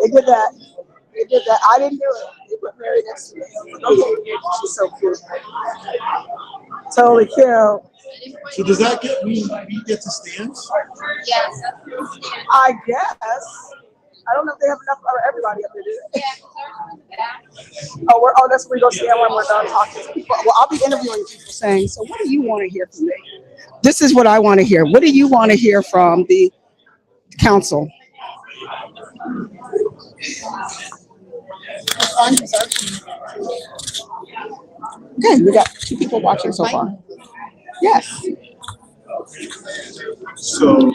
They did that. They did that. I didn't do it. They put Mary next to me. Okay, she's so cute. Totally cute. So does that get we get to stands? Yes. I guess. I don't know if they have enough for everybody up there, do they? Yeah. Oh, that's where we go stand when we're done talking to people. Well, I'll be interviewing people saying, so what do you want to hear from me? This is what I want to hear. What do you want to hear from the council? Okay, we got 2 people watching so far. Yes. So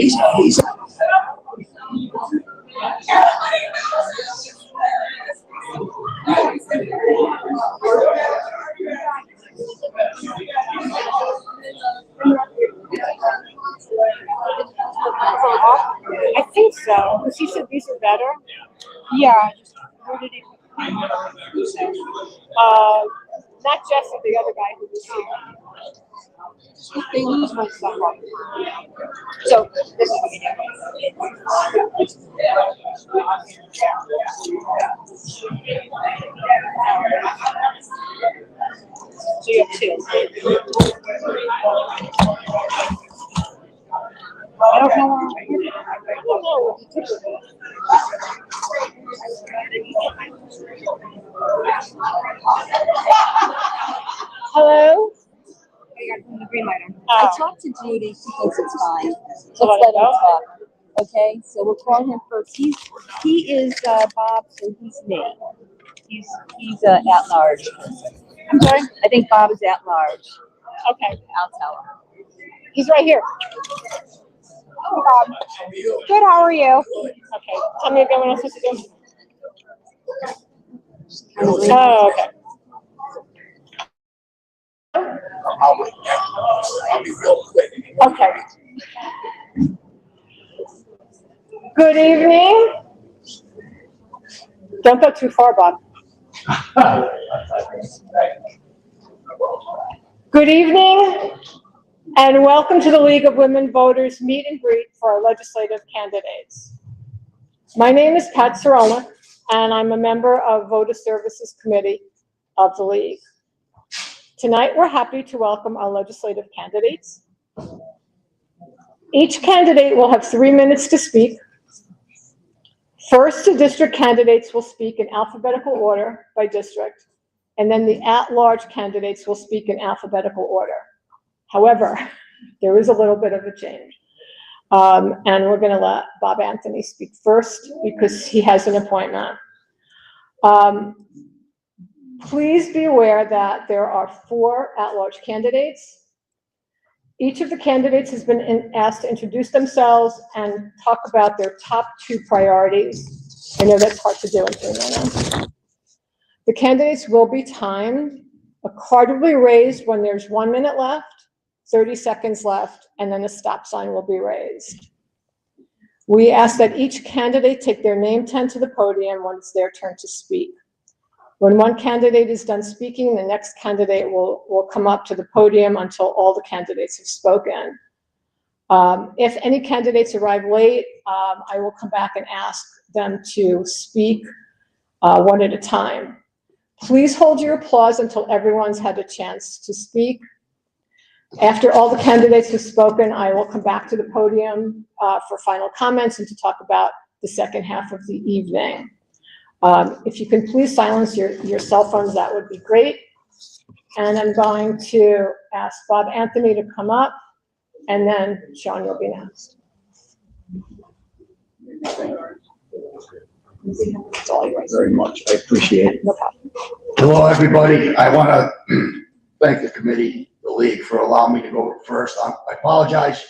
He's I think so, because he said these are better. yeah. Where did he? Not Jesse, the other guy who was here. They lose my stuff all the time. So this is what we do. So you have two. I don't know. I don't know what he took with it. Hello? The green light on. I talked to Judy. She thinks it's fine. Let's let let it him go? talk. Okay, so we'll call him first. He is Bob, so he's me. He's at large. I'm sorry? I think Bob is at large. Okay, I'll tell him. he's right here. Good, how are you? Okay, tell me again what I'm supposed to do. Oh, okay. I'll be real quick. Okay. Good evening. Don't go too far, Bob. Good evening, and welcome to the League of Women Voters meet and greet for our legislative candidates. My name is Pat Sarona, and I'm a member of Voter Services Committee of the League. Tonight, we're happy to welcome our legislative candidates. Each candidate will have 3 minutes to speak. First, the district candidates will speak in alphabetical order by district, and then the at-large candidates will speak in alphabetical order. However, there is a little bit of a change. And we're going to let Bob Anthony speak first because he has an appointment. Please be aware that there are 4 at-large candidates. Each of the candidates has been asked to introduce themselves and talk about their top 2 priorities. I know that's hard to do in 3 minutes. The candidates will be timed. A card will be raised when there's 1 minute left, 30 seconds left, and then a stop sign will be raised. We ask that each candidate take their name tag to the podium when it's their turn to speak. When one candidate is done speaking, the next candidate will come up to the podium until all the candidates have spoken. If any candidates arrive late, I will come back and ask them to speak one at a time. Please hold your applause until everyone's had a chance to speak. After all the candidates have spoken, I will come back to the podium for final comments and to talk about the second half of the evening. If you can please silence your cell phones, that would be great. And I'm going to ask Bob Anthony to come up, and then Sean, you'll be next. It's all yours. Very much. I appreciate it. No problem. Hello, everybody. I want to thank the committee, the league, for allowing me to go first. I apologize.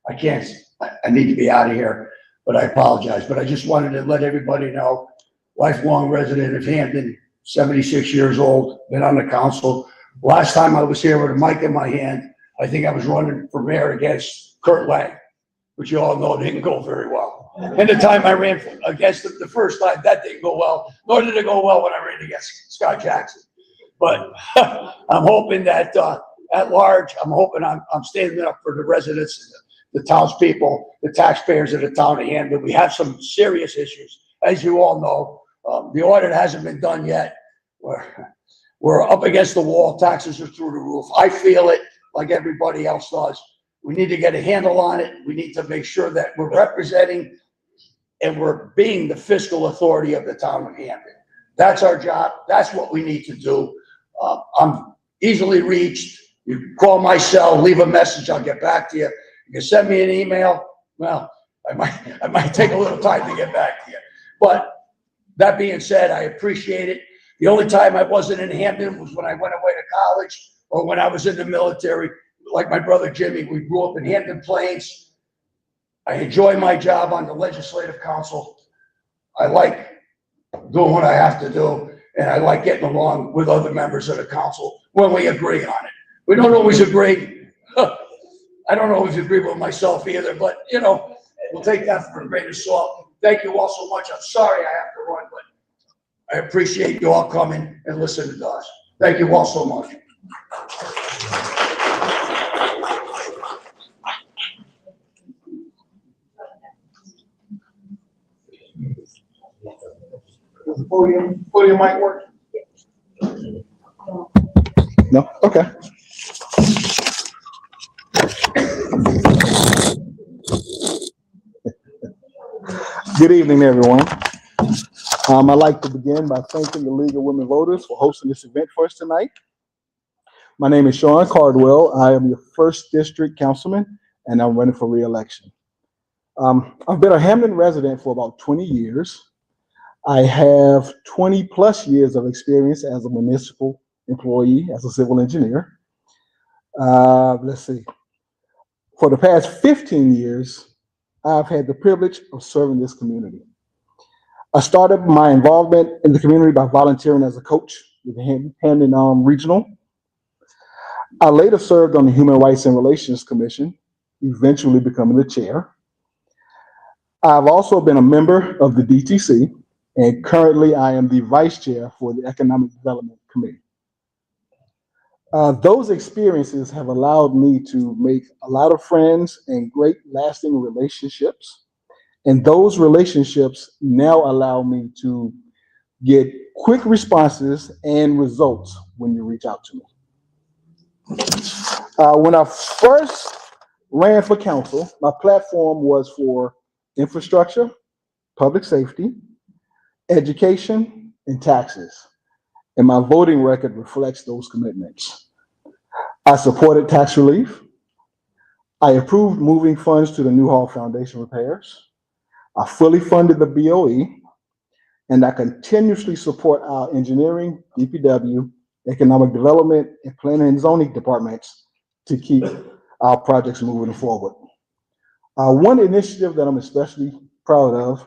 I can't, I need to be out of here, but I apologize. But I just wanted to let everybody know, lifelong resident of Hamden, 76 years old, been on the council. Last time I was here with a mic in my hand, I think I was running for mayor against Kurt Lang, which you all know didn't go very well. And the time I ran against him the first time, that didn't go well, nor did it go well when I ran against Scott Jackson. But I'm hoping that at large, I'm standing up for the residents, the townspeople, the taxpayers of the town of Hamden. We have some serious issues, as you all know. The audit hasn't been done yet. We're up against the wall. Taxes are through the roof. I feel it like everybody else does. We need to get a handle on it. We need to make sure that we're representing and we're being the fiscal authority of the town of Hamden. That's our job. That's what we need to do. I'm easily reached. You can call my cell, leave a message. I'll get back to you. You can send me an email. Well, I might take a little time to get back to you. But that being said, I appreciate it. The only time I wasn't in Hamden was when I went away to college or when I was in the military. Like my brother Jimmy, we grew up in Hampton Plains. I enjoy my job on the Legislative Council. I like doing what I have to do, and I like getting along with other members of the council when we agree on it. We don't always agree. I don't always agree with myself either, but you know, we'll take that for a grain of salt. Thank you all so much. I'm sorry I have to run, but I appreciate you all coming and listening to us. Thank you all so much. Does the podium might work? No? Okay. Good evening, everyone. I'd like to begin by thanking the League of Women Voters for hosting this event for us tonight. My name is Sean Cardwell. I am your 1st District Councilman, and I'm running for re-election. I've been a Hamden resident for about 20 years. I have 20 plus years of experience as a municipal employee, as a civil engineer. Let's see. For the past 15 years, I've had the privilege of serving this community. I started my involvement in the community by volunteering as a coach with the Hamden Regional. I later served on the Human Rights and Relations Commission, eventually becoming the chair. I've also been a member of the DTC, and currently I am the vice chair for the Economic Development Committee. Those experiences have allowed me to make a lot of friends and great lasting relationships. And those relationships now allow me to get quick responses and results when you reach out to me. When I first ran for council, my platform was for infrastructure, public safety, education, and taxes. And my voting record reflects those commitments. I supported tax relief. I approved moving funds to the Newhall Foundation repairs. I fully funded the BOE, and I continuously support our engineering, DPW, economic development, and planning and zoning departments to keep our projects moving forward. One initiative that I'm especially proud of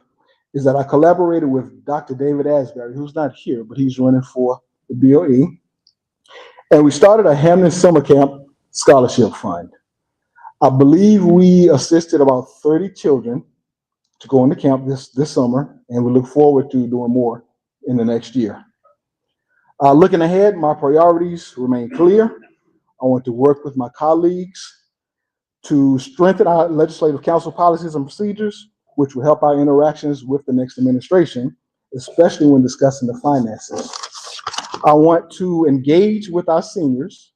is that I collaborated with Dr. David Asbury, who's not here, but he's running for the BOE. And we started a Hamden Summer Camp Scholarship Fund. I believe we assisted about 30 children to go into camp this summer, and we look forward to doing more in the next year. Looking ahead, my priorities remain clear. I want to work with my colleagues to strengthen our legislative council policies and procedures, which will help our interactions with the next administration, especially when discussing the finances. I want to engage with our seniors,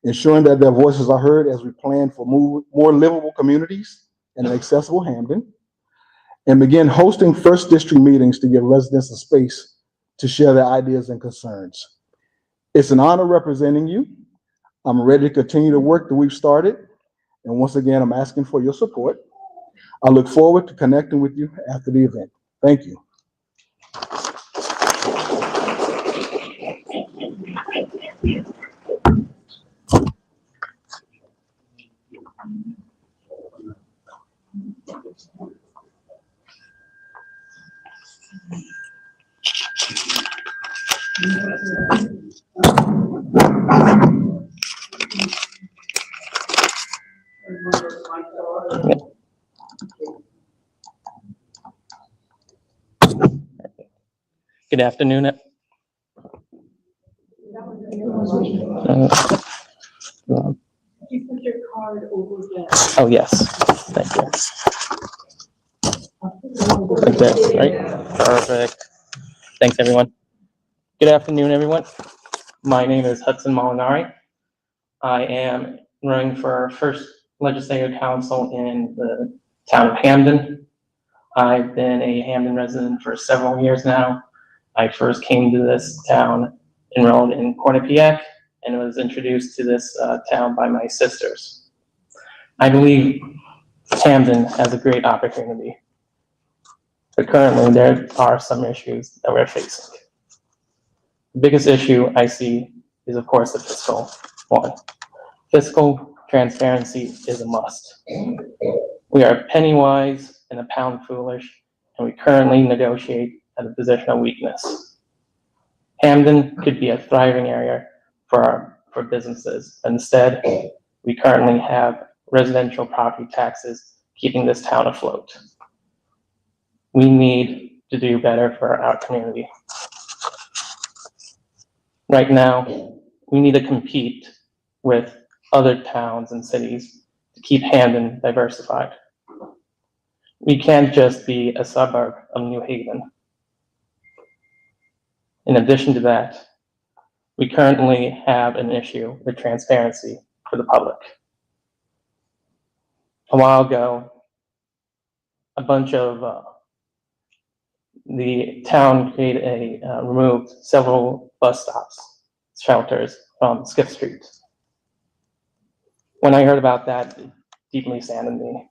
ensuring that their voices are heard as we plan for more livable communities and an accessible Hamden, and begin hosting 1st District meetings to give residents a space to share their ideas and concerns. It's an honor representing you. I'm ready to continue the work that we've started. And once again, I'm asking for your support. I look forward to connecting with you after the event. Thank you. Good afternoon. Oh, yes. Thank you. Like this, right? Perfect. Thanks, everyone. Good afternoon, everyone. My name is Hudson Molinari. I am running for 1st Legislative Council in the town of Hamden. I've been a Hamden resident for several years now. I first came to this town enrolled in Quinnipiac and was introduced to this town by my sisters. I believe Hamden has a great opportunity, but currently there are some issues that we're facing. The biggest issue I see is, of course, the fiscal one. Fiscal transparency is a must. We are penny wise and a pound foolish, and we currently negotiate at a position of weakness. Hamden could be a thriving area for businesses. Instead, we currently have residential property taxes keeping this town afloat. We need to do better for our community. Right now, we need to compete with other towns and cities to keep Hamden diversified. We can't just be a suburb of New Haven. In addition to that, we currently have an issue with transparency for the public. A while ago, a bunch of the town removed several bus stops, shelters from Skiff Street. When I heard about that, it deeply saddened me.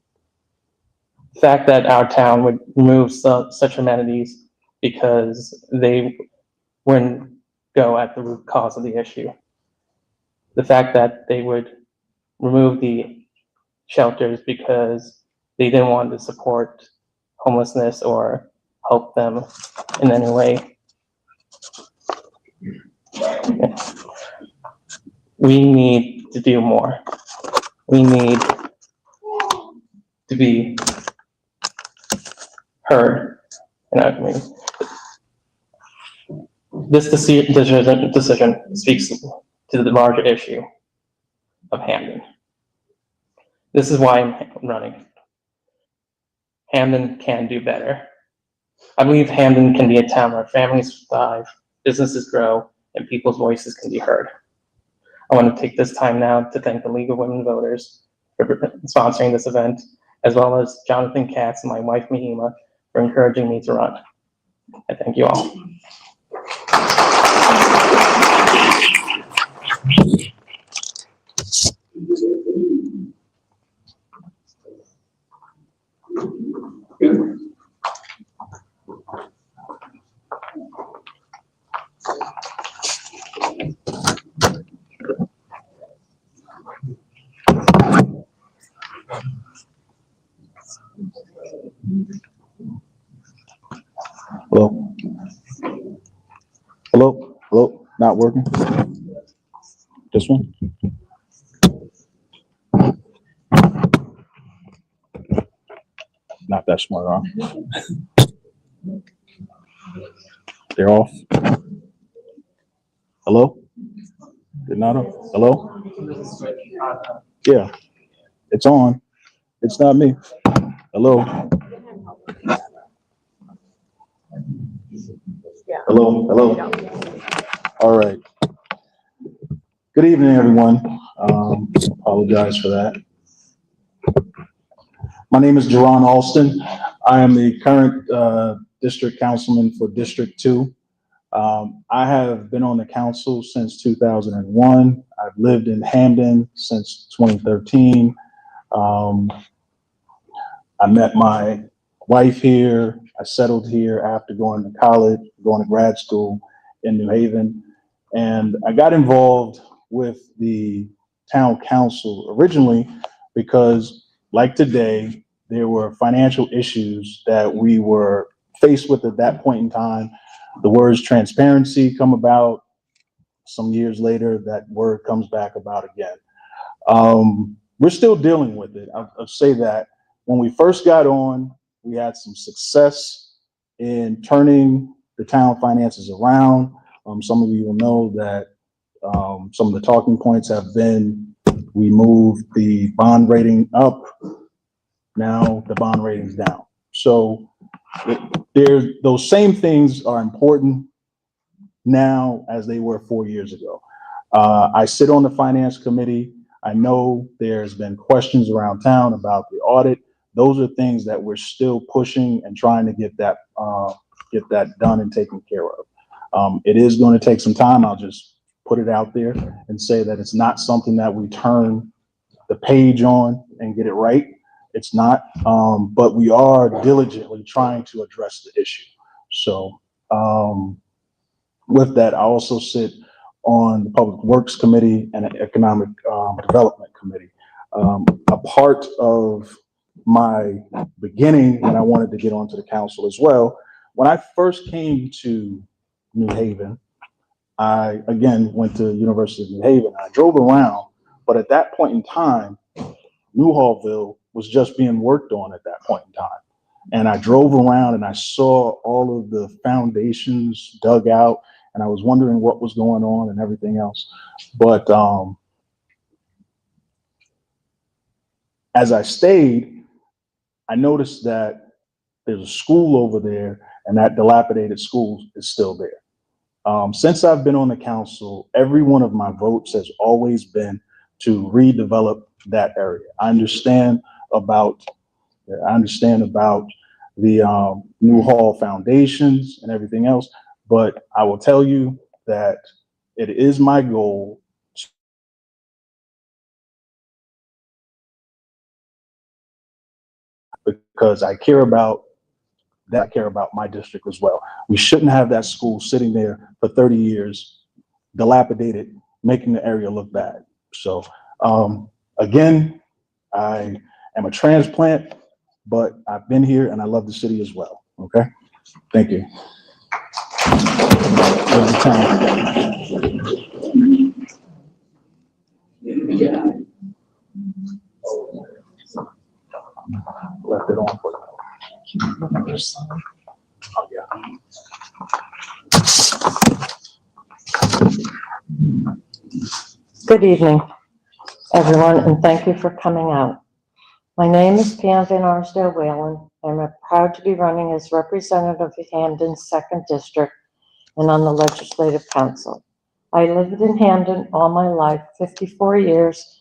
The fact that our town would remove such amenities because they wouldn't go at the root cause of the issue. The fact that they would remove the shelters because they didn't want to support homelessness or help them in any way. We need to do more. We need to be heard in our community. This decision speaks to the larger issue of Hamden. This is why I'm running. Hamden can do better. I believe Hamden can be a town where families thrive, businesses grow, and people's voices can be heard. I want to take this time now to thank the League of Women Voters for sponsoring this event, as well as Jonathan Katz and my wife Mahima for encouraging me to run. I thank you all. Hello? Hello? Hello? Not working? This one? Not that smart, huh? They're off. Hello? They're not on? Hello? Yeah, it's on. It's not me. Hello? Hello? Hello? All right. Good evening, everyone. Apologize for that. My name is Jerron Alston. I am the current district councilman for District 2. I have been on the council since 2001. I've lived in Hamden since 2013. I met my wife here. I settled here after going to college, going to grad school in New Haven. And I got involved with the town council originally because, like today, there were financial issues that we were faced with at that point in time. The words transparency come about. Some years later, that word comes back about again. We're still dealing with it. I'll say that when we first got on, we had some success in turning the town finances around. Some of you will know that some of the talking points have been, we moved the bond rating up. Now the bond rating's down. So those same things are important now as they were 4 years ago. I sit on the finance committee. I know there's been questions around town about the audit. Those are things that we're still pushing and trying to get that done and taken care of. It is going to take some time. I'll just put it out there and say that it's not something that we turn the page on and get it right. It's not, but we are diligently trying to address the issue. So with that, I also sit on the Public Works Committee and an Economic Development Committee. A part of my beginning when I wanted to get onto the council as well. When I first came to New Haven, I again went to University of New Haven. I drove around, but at that point in time, Newhallville was just being worked on at that point in time. And I drove around and I saw all of the foundations dug out, and I was wondering what was going on and everything else. But as I stayed, I noticed that there's a school over there, and that dilapidated school is still there. Since I've been on the council, every one of my votes has always been to redevelop that area. I understand about the New Hall foundations and everything else, but I will tell you that it is my goal because I care about my district as well. We shouldn't have that school sitting there for 30 years, dilapidated, making the area look bad. So again, I am a transplant, but I've been here and I love the city as well. Okay, thank you. There's the time. Left it on for oh, yeah. Good evening, everyone, and thank you for coming out. My name is Pam Van Arsdale Whalen. I'm proud to be running as representative of Hamden's 2nd District and on the Legislative Council. I lived in Hamden all my life, 54 years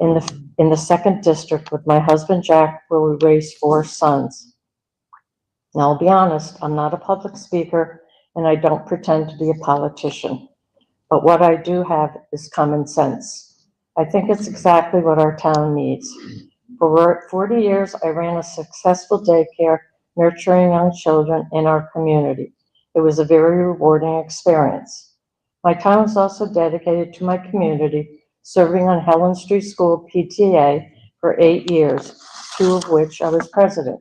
in the 2nd District with my husband Jack, where we raised 4 sons. Now, I'll be honest, I'm not a public speaker and I don't pretend to be a politician, but what I do have is common sense. I think it's exactly what our town needs. For 40 years, I ran a successful daycare nurturing young children in our community. It was a very rewarding experience. My time was also dedicated to my community, serving on Helen Street School PTA for 8 years, 2 of which I was president.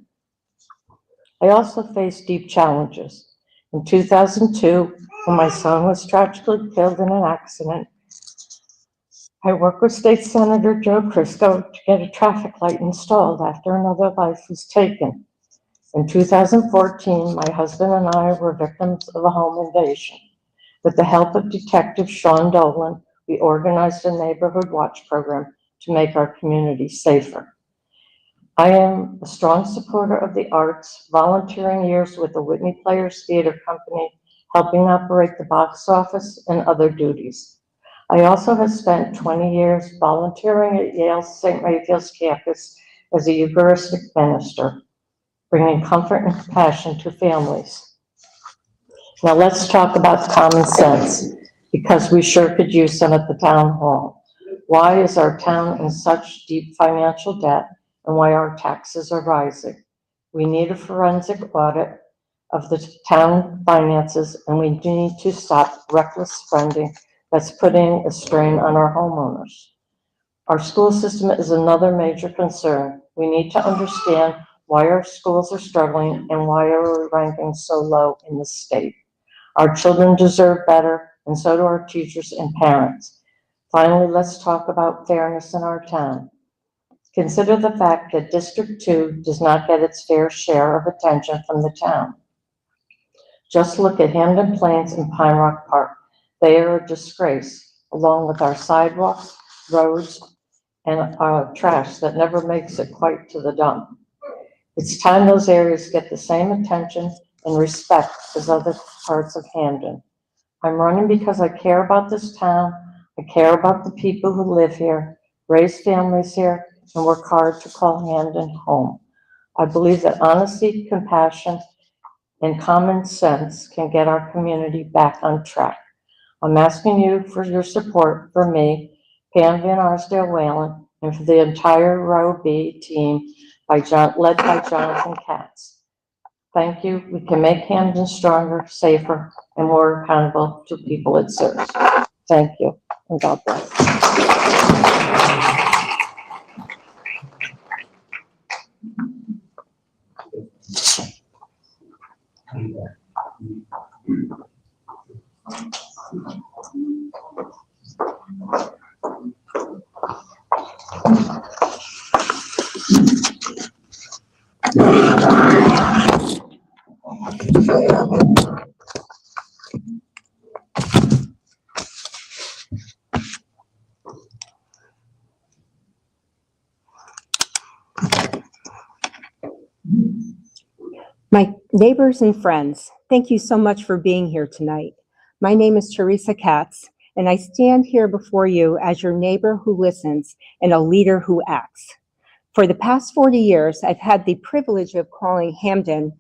I also faced deep challenges. In 2002, when my son was tragically killed in an accident, I worked with State Senator Joe Crisco to get a traffic light installed after another life was taken. In 2014, my husband and I were victims of a home invasion. With the help of Detective Sean Dolan, we organized a neighborhood watch program to make our community safer. I am a strong supporter of the arts, volunteering years with the Whitney Players Theater Company, helping operate the box office and other duties. I also have spent 20 years volunteering at Yale's St. Raphael's campus as a Eucharistic minister, bringing comfort and compassion to families. Now let's talk about common sense, because we sure could use some at the town hall. Why is our town in such deep financial debt, and why our taxes are rising? We need a forensic audit of the town finances, and we need to stop reckless spending that's putting a strain on our homeowners. Our school system is another major concern. We need to understand why our schools are struggling and why are we ranking so low in the state. Our children deserve better, and so do our teachers and parents. Finally, let's talk about fairness in our town. Consider the fact that District 2 does not get its fair share of attention from the town. Just look at Hamden Plains and Pine Rock Park. They are a disgrace, along with our sidewalks, roads, and our trash that never makes it quite to the dump. It's time those areas get the same attention and respect as other parts of Hamden. I'm running because I care about this town, I care about the people who live here, raise families here, and work hard to call Hamden home. I believe that honesty, compassion, and common sense can get our community back on track. I'm asking you for your support for me, Pam Van Arsdale Whalen, and for the entire Row B team led by Jonathan Katz. Thank you. We can make Hamden stronger, safer, and more accountable to people it serves. Thank you, and God bless. My neighbors and friends, thank you so much for being here tonight. My name is Teresa Katz, and I stand here before you as your neighbor who listens and a leader who acts. For the past 40 years, I've had the privilege of calling Hamden,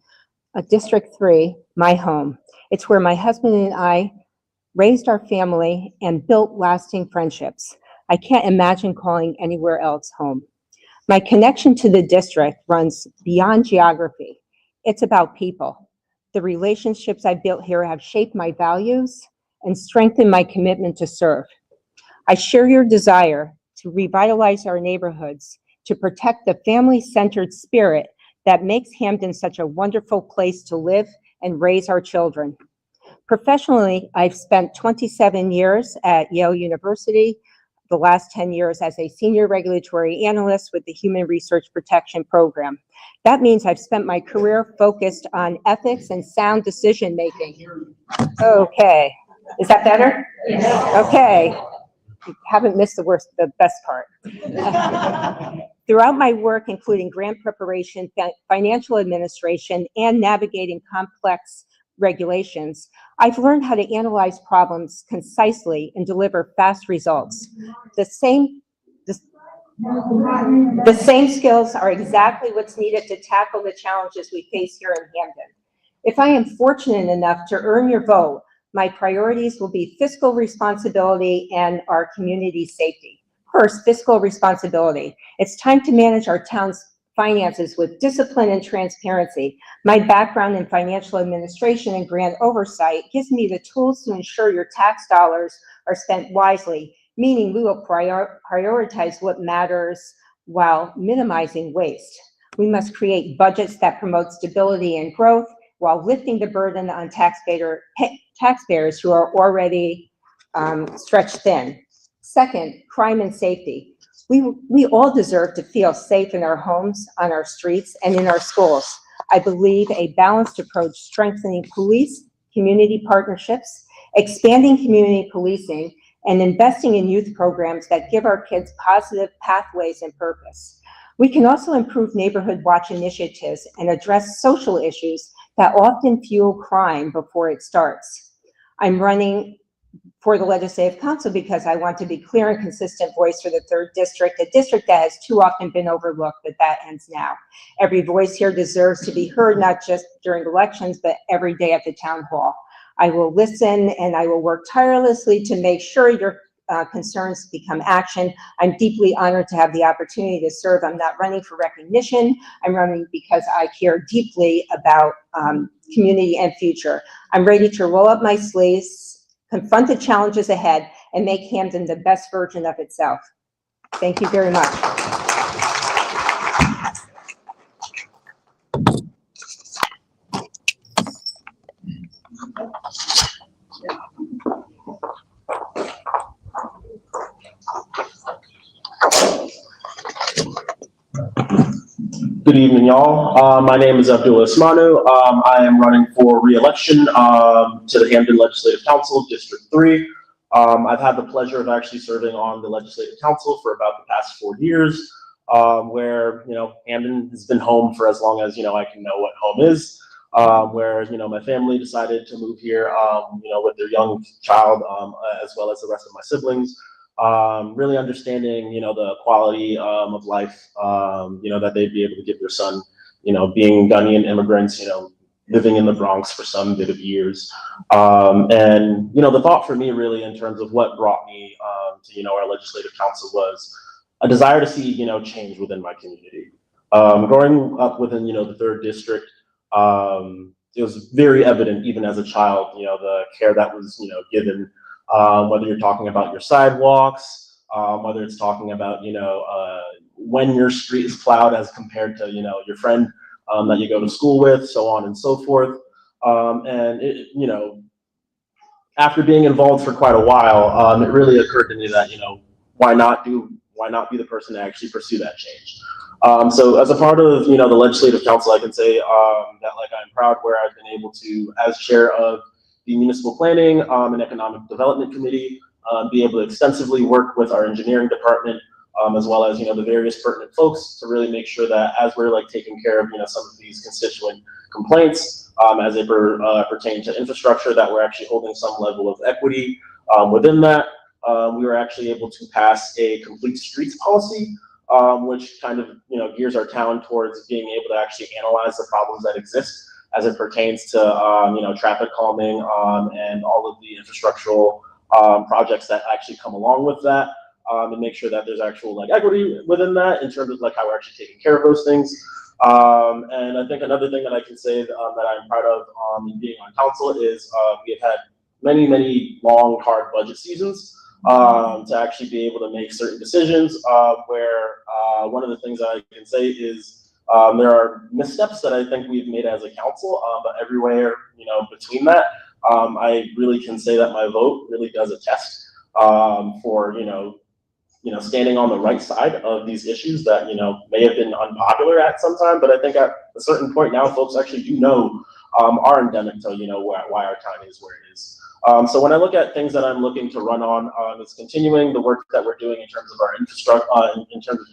District 3, my home. It's where my husband and I raised our family and built lasting friendships. I can't imagine calling anywhere else home. My connection to the district runs beyond geography. It's about people. The relationships I've built here have shaped my values and strengthened my commitment to serve. I share your desire to revitalize our neighborhoods, to protect the family-centered spirit that makes Hamden such a wonderful place to live and raise our children. Professionally, I've spent 27 years at Yale University, the last 10 years as a senior regulatory analyst with the Human Research Protection Program. That means I've spent my career focused on ethics and sound decision-making. Okay, is that better? Yes. Okay, you haven't missed the best part. Throughout my work, including grant preparation, financial administration, and navigating complex regulations, I've learned how to analyze problems concisely and deliver fast results. The same skills are exactly what's needed to tackle the challenges we face here in Hamden. If I am fortunate enough to earn your vote, my priorities will be fiscal responsibility and our community safety. First, fiscal responsibility. It's time to manage our town's finances with discipline and transparency. My background in financial administration and grant oversight gives me the tools to ensure your tax dollars are spent wisely, meaning we will prioritize what matters while minimizing waste. We must create budgets that promote stability and growth while lifting the burden on taxpayers who are already stretched thin. Second, crime and safety. We all deserve to feel safe in our homes, on our streets, and in our schools. I believe a balanced approach strengthening police, community partnerships, expanding community policing, and investing in youth programs that give our kids positive pathways and purpose. We can also improve neighborhood watch initiatives and address social issues that often fuel crime before it starts. I'm running for the Legislative Council because I want to be clear and consistent voice for the 3rd District, a district that has too often been overlooked, but that ends now. Every voice here deserves to be heard, not just during elections, but every day at the town hall. I will listen and I will work tirelessly to make sure your concerns become action. I'm deeply honored to have the opportunity to serve. I'm not running for recognition. I'm running because I care deeply about community and future. I'm ready to roll up my sleeves, confront the challenges ahead, and make Hamden the best version of itself. Thank you very much. Good evening, y'all. My name is Abdullah Ismanu. I am running for re-election to the Hamden Legislative Council, District 3. I've had the pleasure of actually serving on the Legislative Council for about the past 4 years, where, Hamden has been home for as long as, I can know what home is, where, my family decided to move here, with their young child, as well as the rest of my siblings. Really understanding, the quality of life, that they'd be able to give their son, being Ghanaian immigrants, living in the Bronx for some bit of years. And, the thought for me really in terms of what brought me to, our Legislative Council was a desire to see, change within my community. Growing up within, the 3rd District, it was very evident even as a child, the care that was, given. Whether you're talking about your sidewalks, whether it's talking about, when your street is plowed as compared to, your friend that you go to school with, so on and so forth. And after being involved for quite a while, it really occurred to me that, why not be the person to actually pursue that change? So as a part of, the Legislative Council, I can say that I'm proud where I've been able to, as chair of the Municipal Planning and Economic Development Committee, be able to extensively work with our engineering department as well as, the various pertinent folks to really make sure that as we're like taking care of, some of these constituent complaints, as they pertain to infrastructure, that we're actually holding some level of equity within that. We were actually able to pass a complete streets policy, which kind of, gears our town towards being able to actually analyze the problems that exist as it pertains to, traffic calming, and all of the infrastructural projects that actually come along with that, and make sure that there's actual like equity within that in terms of like how we're actually taking care of those things. And I think another thing that I can say that I'm proud of in being on council is we have had many, many long, hard budget seasons to actually be able to make certain decisions where one of the things I can say is there are missteps that I think we've made as a council, but everywhere, between that, I really can say that my vote really does attest for, standing on the right side of these issues that, may have been unpopular at some time, but I think at a certain point now, folks actually do know are endemic to, why our town is where it is. So when I look at things that I'm looking to run on, it's continuing the work that we're doing in terms of our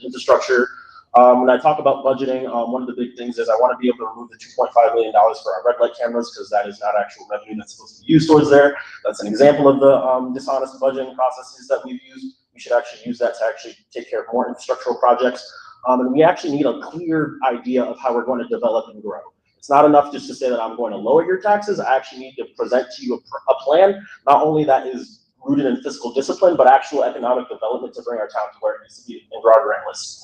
infrastructure. When I talk about budgeting, one of the big things is I want to be able to remove the $2.5 million for our red light cameras, because that is not actual revenue that's supposed to be used towards there. That's an example of the dishonest budgeting processes that we've used. We should actually use that to actually take care of more infrastructural projects. And we actually need a clear idea of how we're going to develop and grow. It's not enough just to say that I'm going to lower your taxes. I actually need to present to you a plan, not only that is rooted in fiscal discipline, but actual economic development to bring our town to where it needs to be and grow our grand list.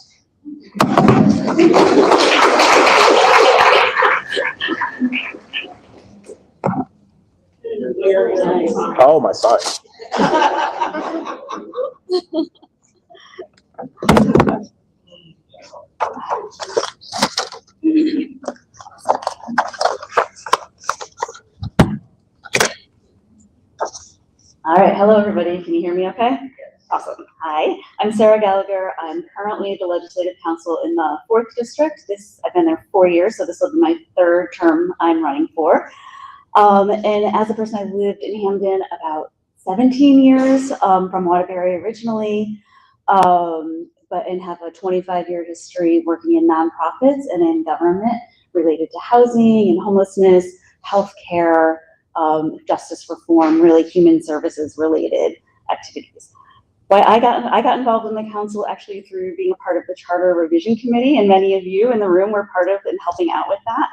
Oh, my side. All right, hello everybody. Can you hear me okay? Awesome. Hi, I'm Sarah Gallagher. I'm currently the Legislative Council in the 4th District. I've been there 4 years, so this will be my 3rd term I'm running for. And as a person, I've lived in Hamden about 17 years, from Waterbury originally, and have a 25-year history working in nonprofits and in government related to housing and homelessness, healthcare, justice reform, really human services related activities. Why I got involved in the council actually through being a part of the Charter Revision Committee, and many of you in the room were part of and helping out with that.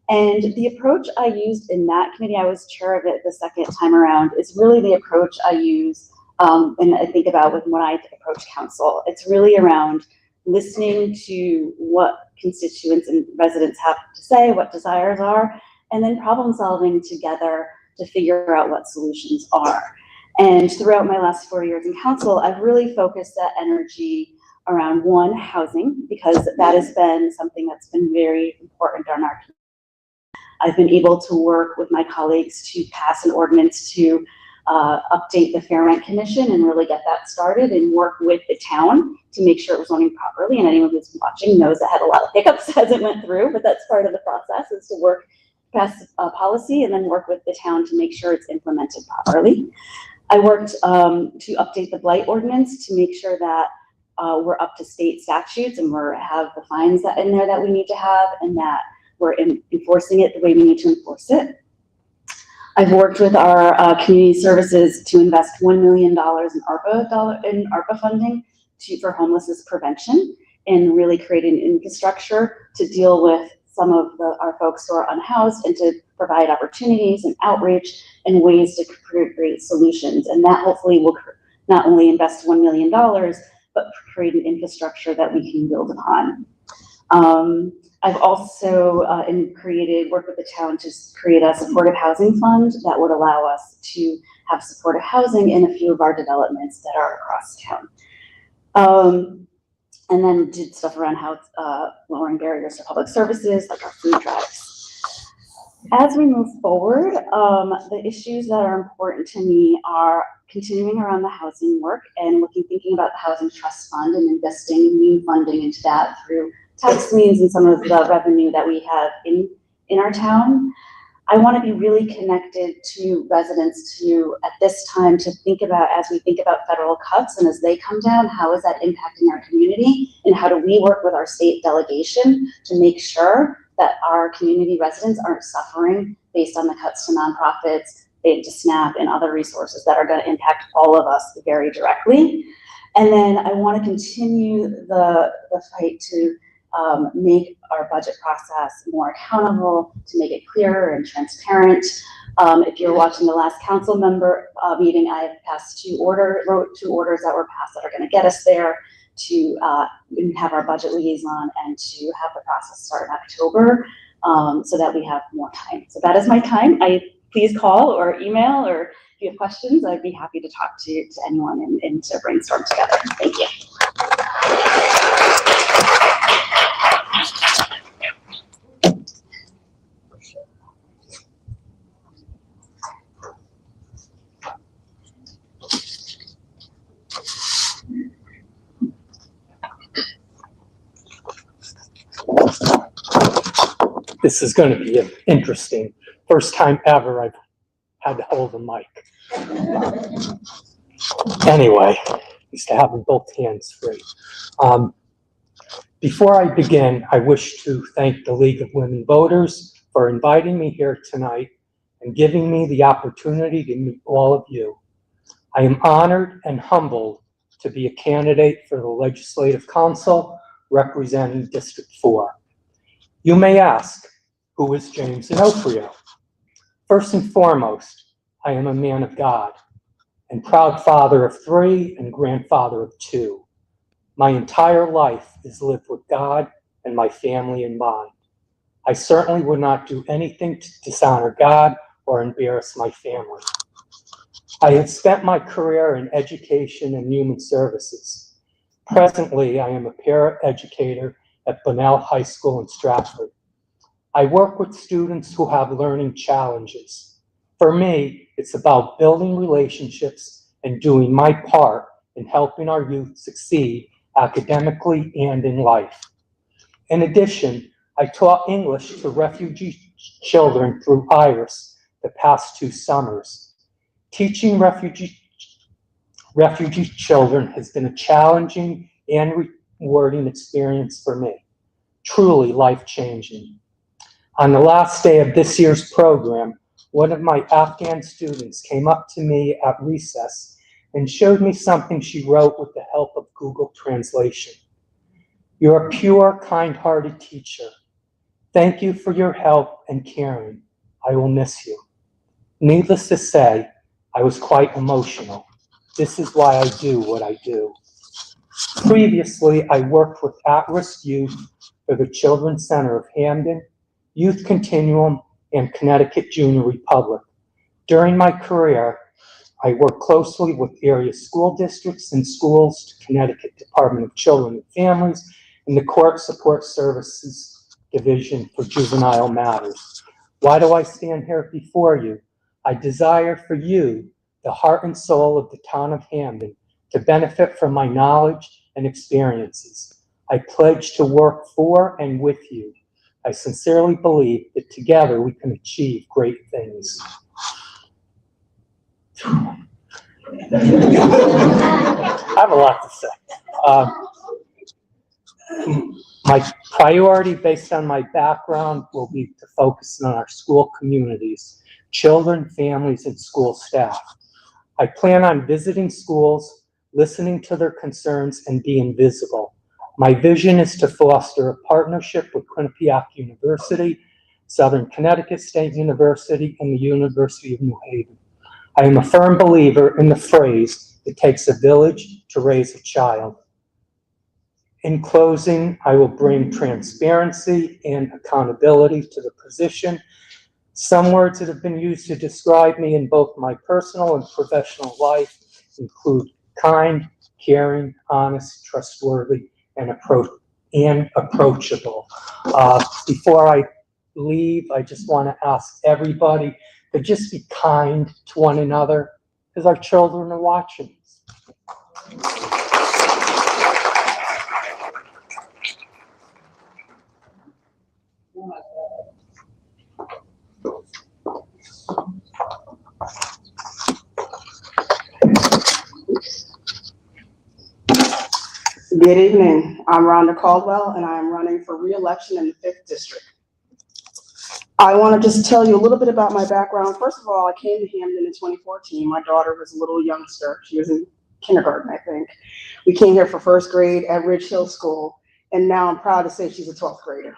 And the approach I used in that committee, I was chair of it the 2nd time around, is really the approach I use and I think about when I approach council. It's really around listening to what constituents and residents have to say, what desires are, and then problem solving together to figure out what solutions are. And throughout my last 4 years in council, I've really focused that energy around one, housing, because that has been something that's been very important on our community. I've been able to work with my colleagues to pass an ordinance to update the Fair Rent Commission and really get that started and work with the town to make sure it was zoning properly. And anyone who's watching knows I had a lot of hiccups as it went through, but that's part of the process, is to work pass a policy and then work with the town to make sure it's implemented properly. I worked to update the blight ordinance to make sure that we're up to state statutes and have the fines that in there that we need to have, and that we're enforcing it the way we need to enforce it. I've worked with our community services to invest $1 million in ARPA funding for homelessness prevention, and really create an infrastructure to deal with some of our folks who are unhoused, and to provide opportunities and outreach and ways to create solutions. And that hopefully will not only invest $1 million, but create an infrastructure that we can build upon. I've also worked with the town to create a supportive housing fund that would allow us to have supportive housing in a few of our developments that are across town. And then did stuff around how lowering barriers to public services, like our food drives. As we move forward, the issues that are important to me are continuing around the housing work and thinking about the Housing Trust Fund and investing new funding into that through tax liens and some of the revenue that we have in our town. I want to be really connected to residents at this time to think about, as we think about federal cuts and as they come down, how is that impacting our community, and how do we work with our state delegation to make sure that our community residents aren't suffering based on the cuts to nonprofits, to SNAP, and other resources that are going to impact all of us very directly. And then I want to continue the fight to make our budget process more accountable, to make it clearer and transparent. If you're watching the last council member meeting, I have passed wrote two orders that were passed that are going to get us there, to have our budget liaison and to have the process start in October, so that we have more time. So that is my time. Please call or email, or if you have questions, I'd be happy to talk to anyone and to brainstorm together. Thank you. This is going to be interesting. First time ever I've had to hold a mic. Anyway, used to have both hands free. Before I begin, I wish to thank the League of Women Voters for inviting me here tonight and giving me the opportunity to meet all of you. I am honored and humbled to be a candidate for the Legislative Council representing District 4. You may ask, who is James D'Onofrio? First and foremost, I am a man of God and proud father of 3 and grandfather of 2. My entire life is lived with God and my family in mind. I certainly would not do anything to dishonor God or embarrass my family. I have spent my career in education and human services. Presently, I am a paraeducator at Bunnell High School in Stratford. I work with students who have learning challenges. For me, it's about building relationships and doing my part in helping our youth succeed academically and in life. In addition, I taught English to refugee children through IRIS the past 2 summers. Teaching refugee children has been a challenging and rewarding experience for me, truly life-changing. On the last day of this year's program, one of my Afghan students came up to me at recess and showed me something she wrote with the help of Google Translation. You're a pure, kind-hearted teacher. Thank you for your help and caring. I will miss you. Needless to say, I was quite emotional. This is why I do what I do. Previously, I worked with at-risk youth for the Children's Center of Hamden, Youth Continuum, and Connecticut Junior Republic. During my career, I worked closely with area school districts and schools to Connecticut Department of Children and Families and the Court Support Services Division for Juvenile Matters. Why do I stand here before you? I desire for you, the heart and soul of the town of Hamden, to benefit from my knowledge and experiences. I pledge to work for and with you. I sincerely believe that together we can achieve great things. I have a lot to say. My priority based on my background will be to focus on our school communities, children, families, and school staff. I plan on visiting schools, listening to their concerns, and being visible. My vision is to foster a partnership with Quinnipiac University, Southern Connecticut State University, and the University of New Haven. I am a firm believer in the phrase, it takes a village to raise a child. In closing, I will bring transparency and accountability to the position. Some words that have been used to describe me in both my personal and professional life include kind, caring, honest, trustworthy, and approachable. Before I leave, I just want to ask everybody to just be kind to one another because our children are watching. Good evening. I'm Rhonda Caldwell, and I am running for re-election in the 5th District. I want to just tell you a little bit about my background. First of all, I came to Hamden in 2014. My daughter was a little youngster. She was in kindergarten, I think. We came here for 1st grade at Ridge Hill School, and now I'm proud to say she's a 12th grader.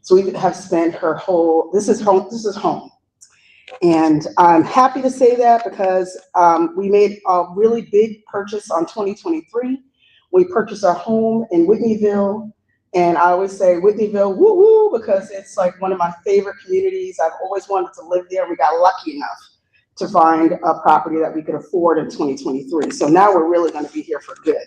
So we have spent her whole, this is home. And I'm happy to say that because we made a really big purchase on 2023. We purchased our home in Whitneyville, and I always say Whitneyville, woo woo, because it's like one of my favorite communities. I've always wanted to live there. We got lucky enough to find a property that we could afford in 2023. So now we're really going to be here for good.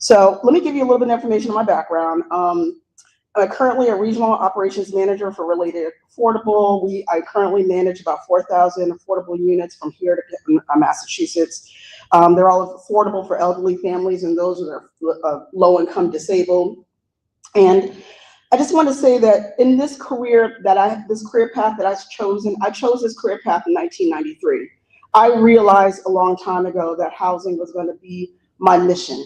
So let me give you a little bit of information on my background. I'm currently a regional operations manager for Related Affordable. I currently manage about 4,000 affordable units from here to Massachusetts. They're all affordable for elderly families and those that are low-income disabled. And I just want to say that in this career path that I've chosen, I chose this career path in 1993. I realized a long time ago that housing was going to be my mission.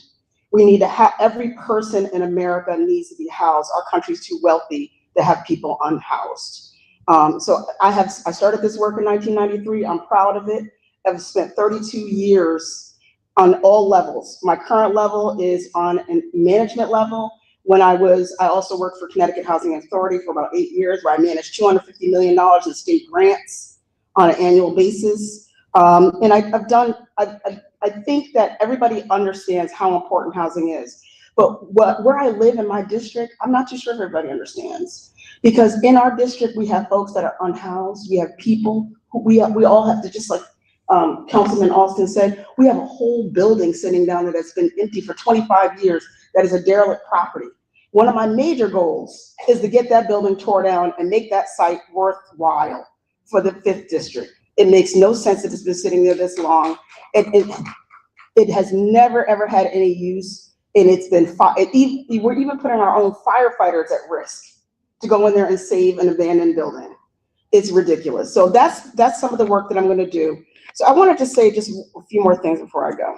We need to have, every person in America needs to be housed. Our country's too wealthy to have people unhoused. So I started this work in 1993. I'm proud of it. I've spent 32 years on all levels. My current level is on a management level. When I also worked for Connecticut Housing Authority for about 8 years, where I managed $250 million in state grants on an annual basis. And I think that everybody understands how important housing is. But where I live in my district, I'm not too sure if everybody understands. Because in our district, we have folks that are unhoused. We have people who we all have to, just like Councilman Austin said, we have a whole building sitting down there that's been empty for 25 years that is a derelict property. One of my major goals is to get that building tore down and make that site worthwhile for the 5th District. It makes no sense that it's been sitting there this long. It has never, ever had any use, and it's been, we're even putting our own firefighters at risk to go in there and save an abandoned building. It's ridiculous. So that's some of the work that I'm gonna do. So I wanted to say just a few more things before I go.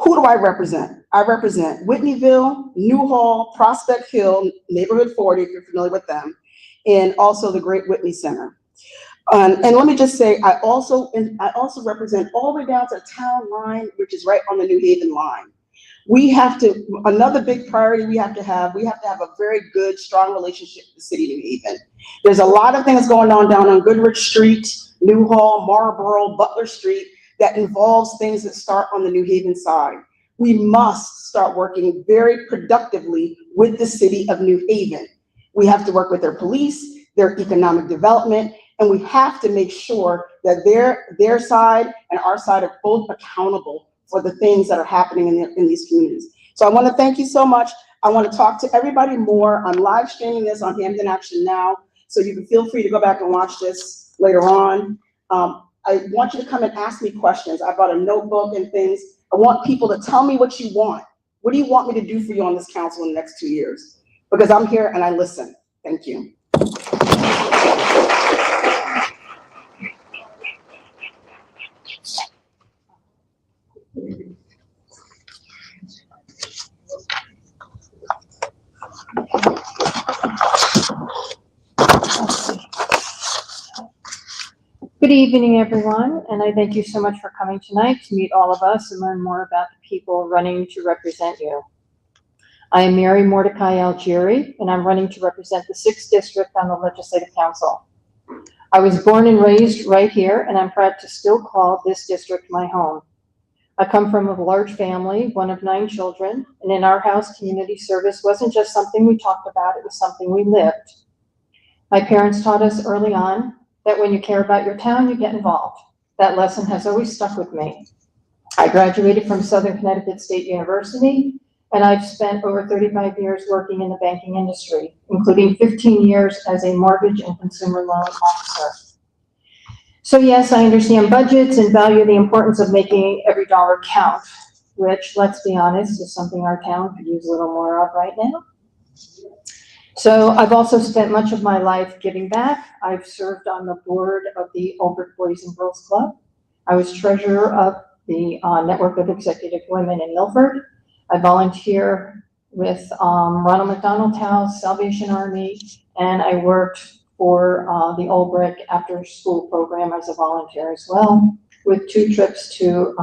Who do I represent? I represent Whitneyville, Newhall, Prospect Hill, Neighborhood 40, if you're familiar with them, and also the Great Whitney Center. And let me just say, I also represent all the way down to the town line, which is right on the New Haven line. We have to, another big priority we have to have a very good, strong relationship with the city of New Haven. There's a lot of things going on down on Goodrich Street, Newhall, Marlborough, Butler Street, that involves things that start on the New Haven side. We must start working very productively with the city of New Haven. We have to work with their police, their economic development, and we have to make sure that their side and our side are both accountable for the things that are happening in these communities. So I want to thank you so much. I want to talk to everybody more. I'm live streaming this on Hamden Action Now, so you can feel free to go back and watch this later on. I want you to come and ask me questions. I brought a notebook and things. I want people to tell me what you want. What do you want me to do for you on this council in the next 2 years? Because I'm here and I listen. Thank you. Good evening, everyone, and I thank you so much for coming tonight to meet all of us and learn more about the people running to represent you. I am Mary Mordecai Algieri, and I'm running to represent the 6th District on the Legislative Council. I was born and raised right here, and I'm proud to still call this district my home. I come from a large family, one of 9 children, and in our house, community service wasn't just something we talked about, it was something we lived. My parents taught us early on that when you care about your town, you get involved. That lesson has always stuck with me. I graduated from Southern Connecticut State University, and I've spent over 35 years working in the banking industry, including 15 years as a mortgage and consumer loan officer. So yes, I understand budgets and value the importance of making every dollar count, which, let's be honest, is something our town could use a little more of right now. So I've also spent much of my life giving back. I've served on the board of the Old Brick Boys and Girls Club. I was treasurer of the Network of Executive Women in Milford. I volunteer with Ronald McDonald House, Salvation Army, and I worked for the Old Brick After School Program as a volunteer as well, with 2 trips to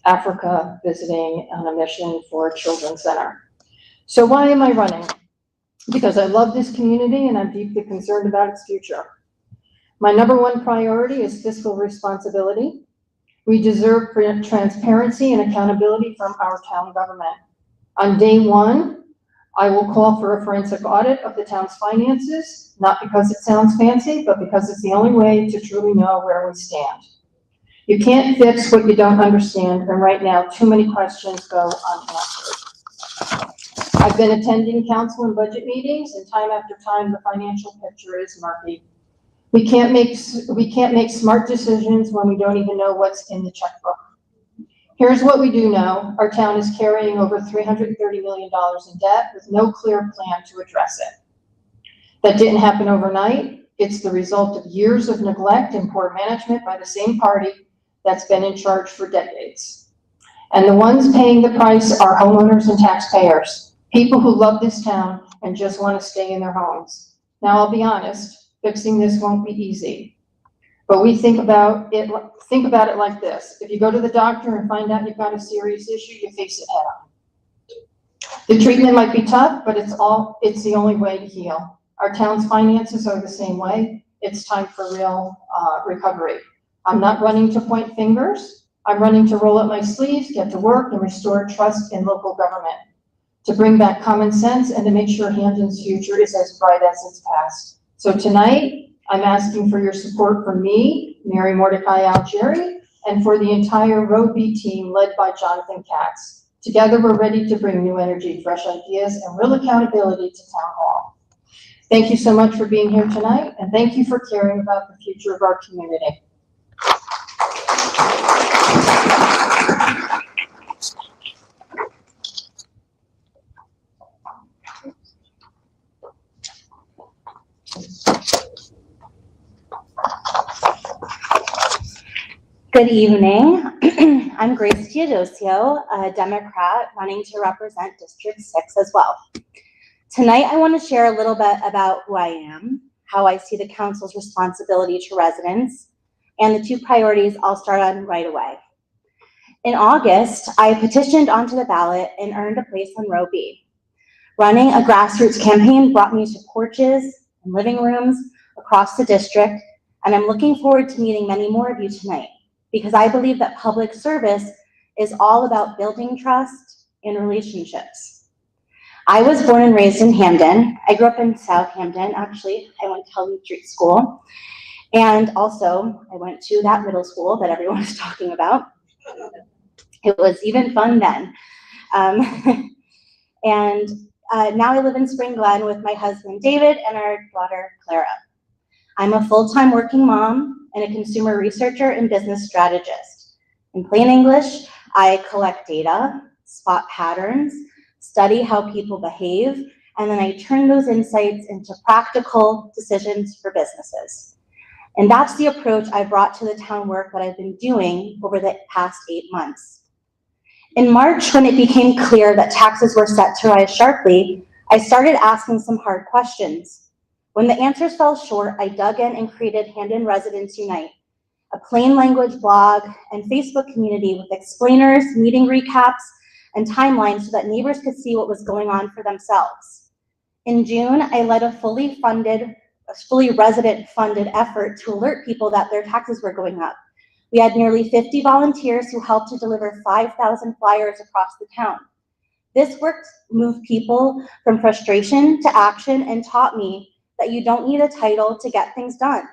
Africa visiting on a mission for a children's center. So why am I running? Because I love this community and I'm deeply concerned about its future. My #1 priority is fiscal responsibility. We deserve transparency and accountability from our town government. On day 1, I will call for a forensic audit of the town's finances, not because it sounds fancy, but because it's the only way to truly know where we stand. You can't fix what you don't understand, and right now, too many questions go unanswered. I've been attending council and budget meetings, and time after time, the financial picture is murky. We can't make smart decisions when we don't even know what's in the checkbook. Here's what we do know. Our town is carrying over $330 million in debt with no clear plan to address it. That didn't happen overnight. It's the result of years of neglect and poor management by the same party that's been in charge for decades. And the ones paying the price are homeowners and taxpayers, people who love this town and just want to stay in their homes. Now, I'll be honest, fixing this won't be easy. But we think about it like this. If you go to the doctor and find out you've got a serious issue, you face it head on. The treatment might be tough, but it's the only way to heal. Our town's finances are the same way. It's time for real recovery. I'm not running to point fingers. I'm running to roll up my sleeves, get to work, and restore trust in local government, to bring back common sense and to make sure Hamden's future is as bright as its past. So tonight, I'm asking for your support for me, Mary Mordecai Algeri, and for the entire Road B team led by Jonathan Katz. Together, we're ready to bring new energy, fresh ideas, and real accountability to Town Hall. Thank you so much for being here tonight, and thank you for caring about the future of our community. Good evening. I'm Grace Teodosio, a Democrat running to represent District 6 as well. Tonight, I want to share a little bit about who I am, how I see the council's responsibility to residents, and the 2 priorities I'll start on right away. In August, I petitioned onto the ballot and earned a place on Row B. Running a grassroots campaign brought me to porches and living rooms across the district, and I'm looking forward to meeting many more of you tonight, because I believe that public service is all about building trust in relationships. I was born and raised in Hamden. I grew up in South Hamden, actually. I went to Hamden Street School. And also, I went to that middle school that everyone is talking about. It was even fun then. Now I live in Spring Glen with my husband, David, and our daughter, Clara. I'm a full-time working mom and a consumer researcher and business strategist. In plain English, I collect data, spot patterns, study how people behave, and then I turn those insights into practical decisions for businesses. And that's the approach I brought to the town work that I've been doing over the past 8 months. In March, when it became clear that taxes were set to rise sharply, I started asking some hard questions. When the answers fell short, I dug in and created Hamden Residents Unite, a plain language blog and Facebook community with explainers, meeting recaps, and timelines so that neighbors could see what was going on for themselves. In June, I led a fully resident-funded effort to alert people that their taxes were going up. We had nearly 50 volunteers who helped to deliver 5,000 flyers across the town. This work moved people from frustration to action and taught me that you don't need a title to get things done.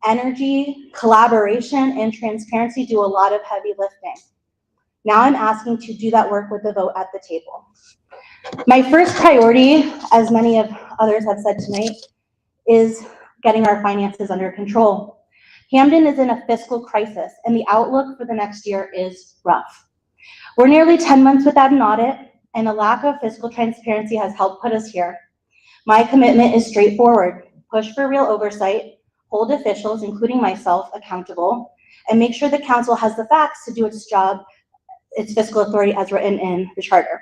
Energy, collaboration, and transparency do a lot of heavy lifting. Now I'm asking to do that work with the vote at the table. My first priority, as many of others have said tonight, is getting our finances under control. Hamden is in a fiscal crisis, and the outlook for the next year is rough. We're nearly 10 months without an audit, and a lack of fiscal transparency has helped put us here. My commitment is straightforward: push for real oversight, hold officials, including myself, accountable, and make sure the council has the facts to do its job its fiscal authority as written in the charter.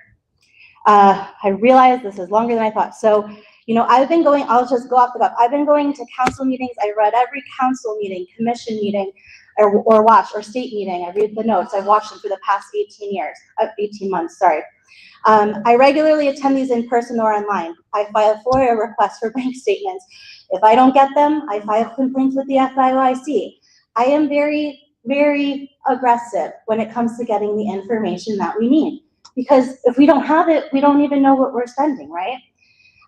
I realize this is longer than I thought. So, I'll just go off the cuff. I've been going to council meetings. I read every council meeting, commission meeting, or watched, or state meeting. I read the notes. I've watched them for the past 18 months, sorry. I regularly attend these in person or online. I file FOIA requests for bank statements. If I don't get them, I file complaints with the FIYC. I am very, very aggressive when it comes to getting the information that we need. Because if we don't have it, we don't even know what we're spending, right?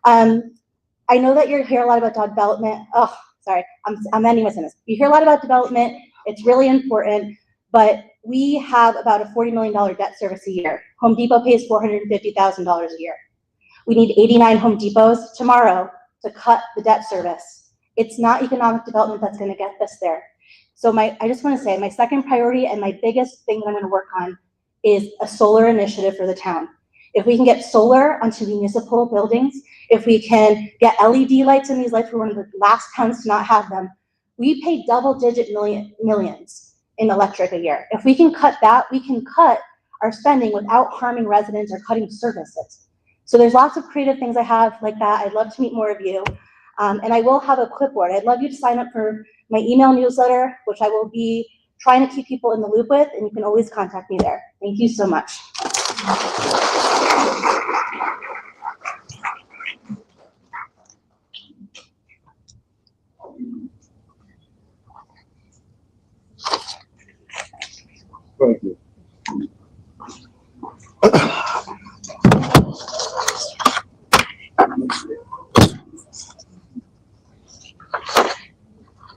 I know that you hear a lot about development. Oh, sorry, I'm ending with this. You hear a lot about development. It's really important, but we have about a $40 million debt service a year. Home Depot pays $450,000 a year. We need 89 Home Depots tomorrow to cut the debt service. It's not economic development that's going to get us there. So I just want to say my second priority and my biggest thing that I'm going to work on is a solar initiative for the town. If we can get solar onto municipal buildings, if we can get LED lights in these lights, we're one of the last towns to not have them. We pay double-digit millions in electric a year. If we can cut that, we can cut our spending without harming residents or cutting services. So there's lots of creative things I have like that. I'd love to meet more of you. And I will have a clipboard. I'd love you to sign up for my email newsletter, which I will be trying to keep people in the loop with, and you can always contact me there. Thank you so much. Thank you.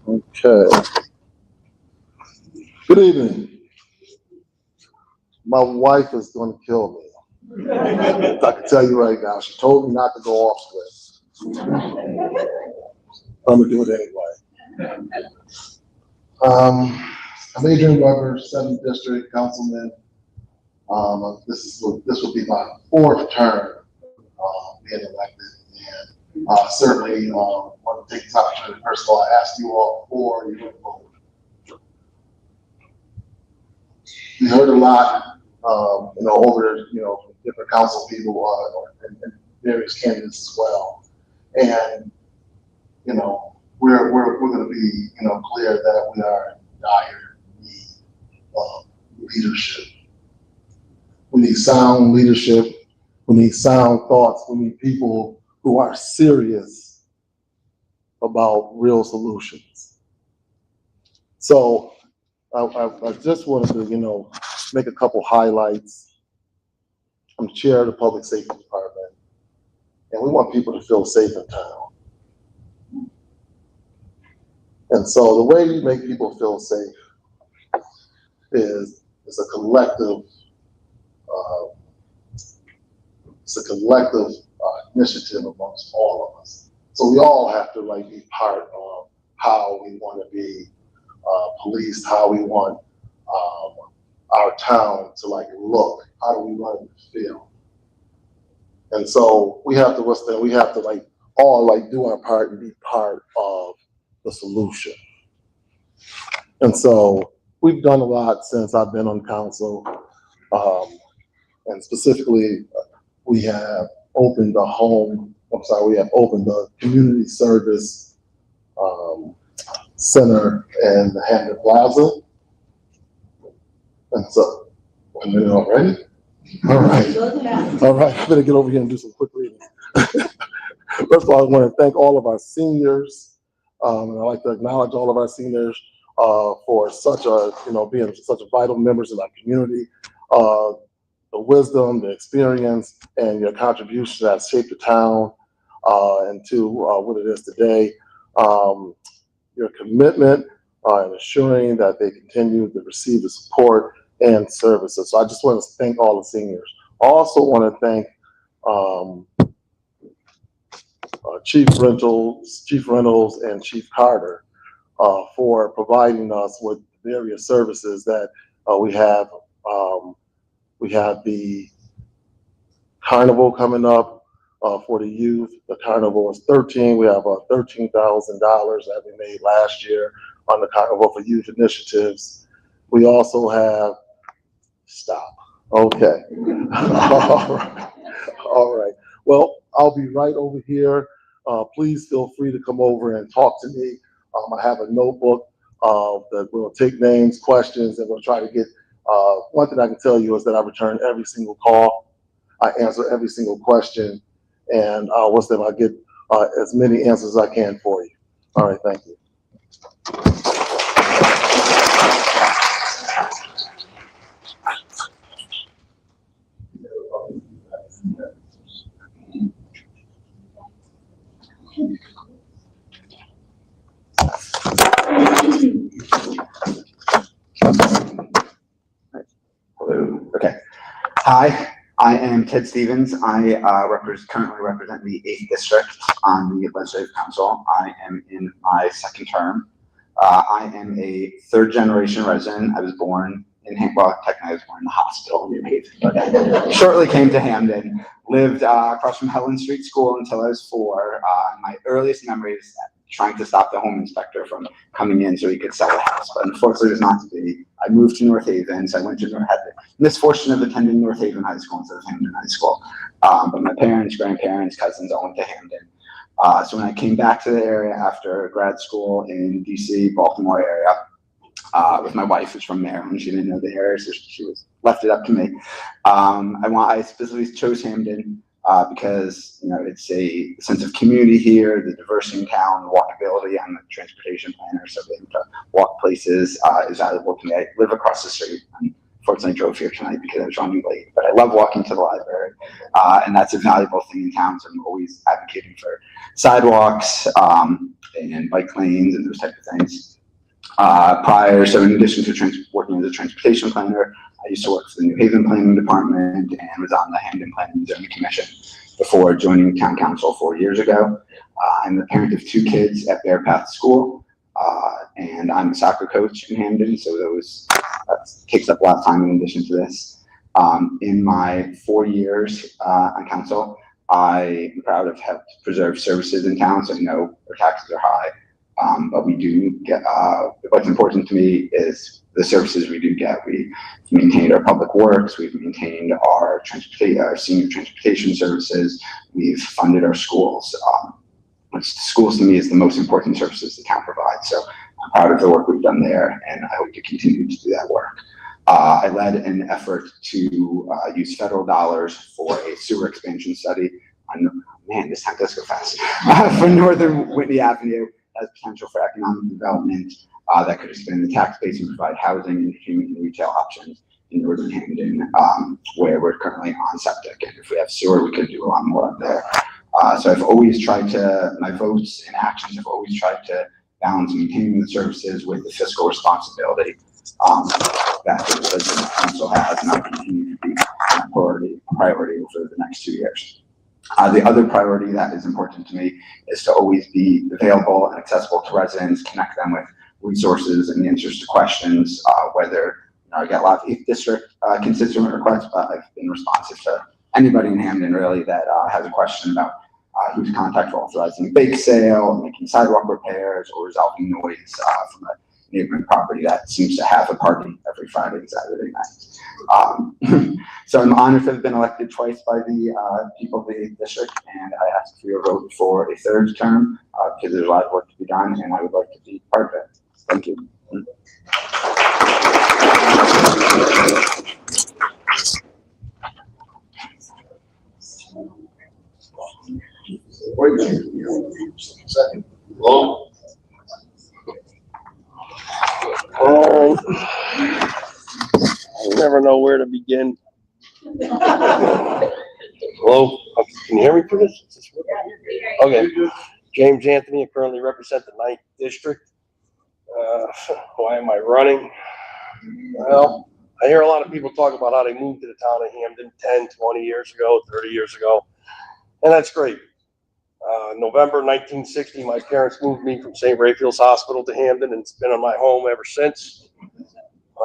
Okay. Good evening. My wife is going to kill me. I can tell you right now. She told me not to go off script. I'm gonna do it anyway. I'm Adrian Weber, 7th District Councilman. This will be my 4th term being elected, and certainly want to take this opportunity. First of all, I ask you all for your vote. We heard a lot, over from different council people and various candidates as well, and we're going to be clear that we are in dire need of leadership. We need sound leadership. We need sound thoughts. We need people who are serious about real solutions. So I just wanted to, make a couple highlights. I'm chair of the Public Safety Department, and we want people to feel safe in town. And so the way you make people feel safe is a collective initiative amongst all of us. So we all have to be part of how we want to be policed, how we want our town to look, how do we want it to feel. And so we have to all do our part and be part of the solution. And so we've done a lot since I've been on council, and specifically we have opened the community service center in the Hamden Plaza. And so, 1 minute already? All right. I'm gonna get over here and do some quick reading. First of all, I want to thank all of our seniors. And I'd like to acknowledge all of our seniors for being such vital members in our community. The wisdom, the experience, and your contributions that shaped the town into what it is today. Your commitment in ensuring that they continue to receive the support and services. So I just want to thank all the seniors. I also want to thank Chief Reynolds and Chief Carter for providing us with various services that we have. We have the carnival coming up for the youth. The carnival is 13. We have $13,000 that we made last year on the Carnival for Youth initiatives. We also have, Okay. All right. All right. Well, I'll be right over here. Please feel free to come over and talk to me. I have a notebook that will take names, questions, and we'll try to get. One thing I can tell you is that I return every single call. I answer every single question, and I get as many answers as I can for you. All right. Thank you. Hello. Okay. Hi, I am Ted Stevens. I currently represent the 8th District on the Legislative Council. I am in my second term. I am a third-generation resident. I was born in well, technically I was born in the hospital in New Haven, but shortly came to Hamden. Lived across from Helen Street School until I was 4. My earliest memories trying to stop the home inspector from coming in so he could sell the house, but unfortunately it was not to be. I moved to North Haven, so I had the misfortune of attending North Haven High School instead of Hamden High School. But my parents, grandparents, cousins all went to Hamden. So when I came back to the area after grad school in DC, Baltimore area, with my wife, who's from Maryland, she didn't know the area, so she left it up to me. I specifically chose Hamden because it's a sense of community here, the diversity in town, the walkability. I'm a transportation planner, so being able to walk places is valuable to me. I live across the street. Unfortunately, I drove here tonight because I was running late, but I love walking to the library, and that's a valuable thing in town. So I'm always advocating for sidewalks and bike lanes and those type of things. So in addition to working as a transportation planner, I used to work for the New Haven Planning Department and was on the Hamden Planning and Zoning Commission before joining Town Council 4 years ago. I'm the parent of 2 kids at Bear Path School, and I'm a soccer coach in Hamden, so that takes up a lot of time in addition to this. In my 4 years on council, I am proud of have preserved services in town, so I know our taxes are high. But we do get, what's important to me is the services we do get. We've maintained our public works, we've maintained our senior transportation services, we've funded our schools. Schools to me is the most important services the town provides. So I'm proud of the work we've done there, and I hope to continue to do that work. I led an effort to use federal dollars for a sewer expansion study on, man, this time does go fast, for Northern Whitney Avenue. Has potential for economic development that could expand the tax base and provide housing, entertainment, and retail options in Northern Hamden, where we're currently on septic. And if we have sewer, we could do a lot more up there. So I've always tried to, my votes and actions have always tried to balance maintaining the services with the fiscal responsibility that the council has, and I'll continue to be a priority over the next 2 years. The other priority that is important to me is to always be available and accessible to residents, connect them with resources and answers to questions, whether I get a lot of 8th District constituent requests, but I've been responsive to anybody in Hamden really that has a question about who to contact for authorizing a bake sale, making sidewalk repairs, or resolving noise from a neighboring property that seems to have a party every Friday and Saturday night. So I'm honored to have been elected twice by the people of the 8th District, and I ask for your vote for a 3rd term because there's a lot of work to be done, and I would like to be part of it. Thank you. I never know where to begin. Hello, can you hear me for this? Okay, James Anthony, I currently represent the 9th District. Why am I running? Well, I hear a lot of people talk about how they moved to the town of Hamden 10, 20 years ago, 30 years ago, and that's great. November 1960, my parents moved me from St. Raphael's Hospital to Hamden, and it's been in my home ever since.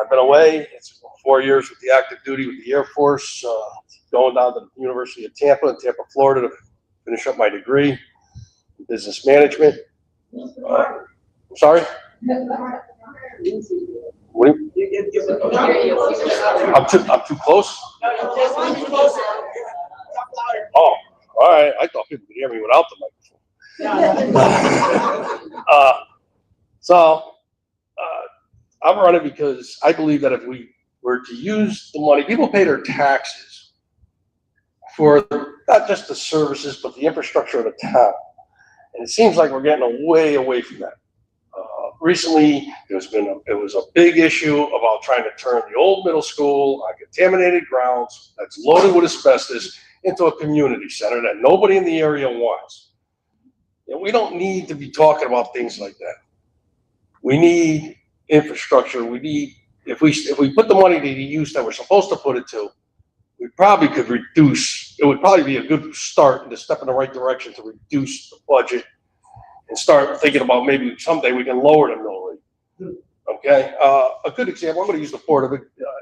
I've been away. It's 4 years with the active duty with the Air Force, going down to the University of Tampa in Tampa, Florida to finish up my degree in business management. Sorry? What do you, I'm too close? Oh, all right. I thought people could hear me without the microphone. I'm running because I believe that if we were to use the money, people pay their taxes for not just the services, but the infrastructure of the town. And it seems like we're getting way away from that. Recently, it was a big issue about trying to turn the old middle school on contaminated grounds that's loaded with asbestos into a community center that nobody in the area wants. And we don't need to be talking about things like that. We need infrastructure. We need, if we put the money to the use that we're supposed to put it to, we probably could reduce, it would probably be a good start and a step in the right direction to reduce the budget and start thinking about maybe someday we can lower the mill rate. Okay, a good example, I'm going to use the Board of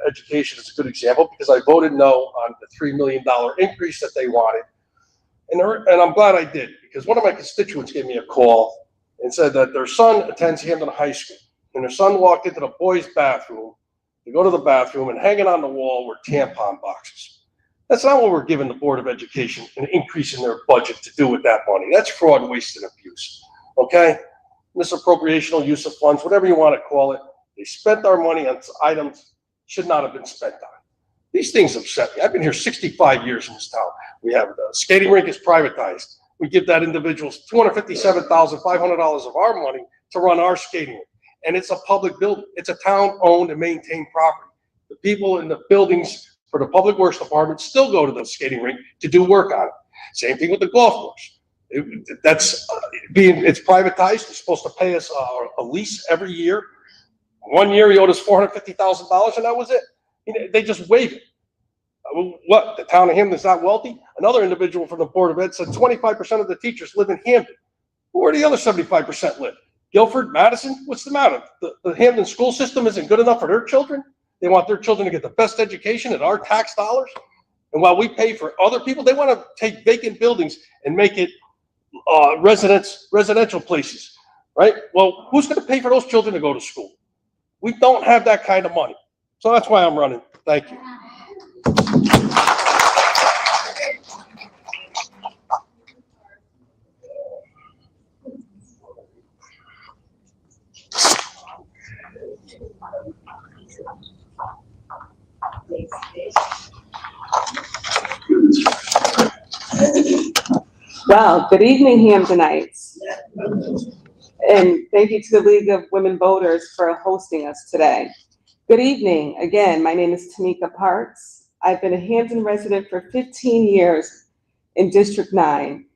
Education as a good example because I voted no on the $3 million increase that they wanted. And I'm glad I did, because one of my constituents gave me a call and said that their son attends Hamden High School, and their son walked into the boys' bathroom to go to the bathroom, and hanging on the wall were tampon boxes. That's not what we're giving the Board of Education an increase in their budget to do with that money. That's fraud, waste, and abuse. Okay? Misappropriational use of funds, whatever you want to call it. They spent our money on items should not have been spent on. These things upset me. I've been here 65 years in this town. We have the skating rink is privatized. We give that individuals $257,500 of our money to run our skating rink. And it's a public building. It's a town-owned and maintained property. The people in the buildings for the Public Works Department still go to the skating rink to do work on it. Same thing with the golf course. It's privatized. They're supposed to pay us a lease every year. One year he owed us $450,000, and that was it. They just waive it. What? The town of Hamden's not wealthy? Another individual from the Board of Ed said 25% of the teachers live in Hamden. Where do the other 75% live? Guilford, Madison? What's the matter? The Hamden school system isn't good enough for their children? They want their children to get the best education at our tax dollars? And while we pay for other people, they want to take vacant buildings and make it residential places, right? Well, who's going to pay for those children to go to school? We don't have that kind of money. So that's why I'm running. Thank you. Well, good evening, Hamdenites. And thank you to the League of Women Voters for hosting us today. Good evening. Again, my name is Tamika Parks. I've been a Hamden resident for 15 years in District 9,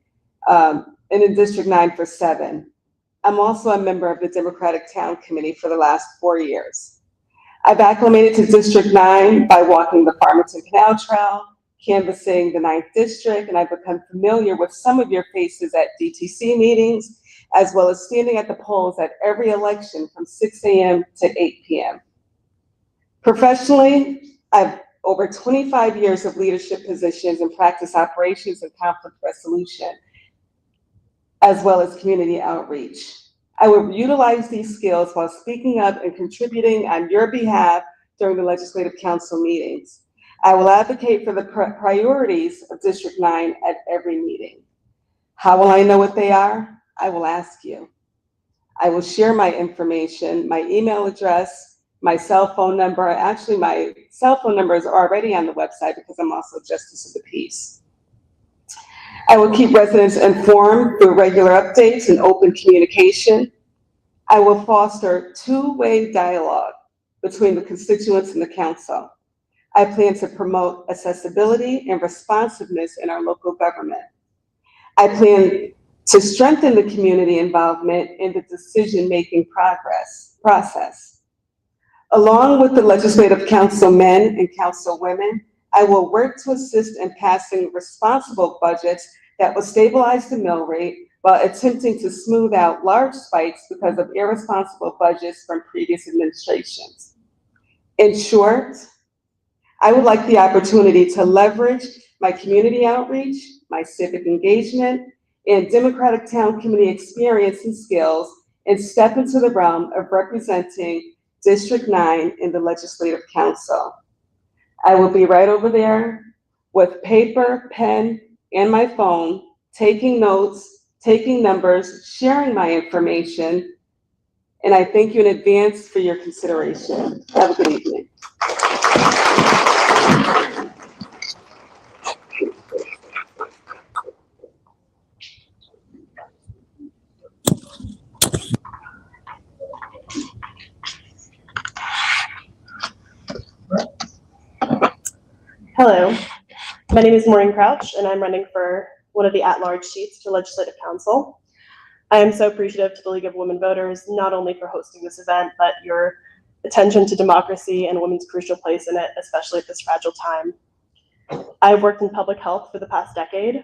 and in District 9 for 7. I'm also a member of the Democratic Town Committee for the last 4 years. I've acclimated to District 9 by walking the Farmington Canal Trail, canvassing the 9th District, and I've become familiar with some of your faces at DTC meetings, as well as standing at the polls at every election from 6 a.m. to 8 p.m. Professionally, I've over 25 years of leadership positions in practice operations and conflict resolution, as well as community outreach. I will utilize these skills while speaking up and contributing on your behalf during the Legislative Council meetings. I will advocate for the priorities of District 9 at every meeting. How will I know what they are? I will ask you. I will share my information, my email address, my cell phone number. Actually, my cell phone number is already on the website because I'm also Justice of the Peace. I will keep residents informed through regular updates and open communication. I will foster two-way dialogue between the constituents and the council. I plan to promote accessibility and responsiveness in our local government. I plan to strengthen the community involvement in the decision-making process. Along with the Legislative Council men and council women, I will work to assist in passing responsible budgets that will stabilize the mill rate while attempting to smooth out large spikes because of irresponsible budgets from previous administrations. In short, I would like the opportunity to leverage my community outreach, my civic engagement, and Democratic Town Committee experience and skills and step into the realm of representing District 9 in the Legislative Council. I will be right over there with paper, pen, and my phone, taking notes, taking numbers, sharing my information, and I thank you in advance for your consideration. Have a good evening. Hello, my name is Maureen Crouch, and I'm running for one of the at-large seats to Legislative Council. I am so appreciative to the League of Women Voters, not only for hosting this event, but your attention to democracy and women's crucial place in it, especially at this fragile time. I've worked in public health for the past decade.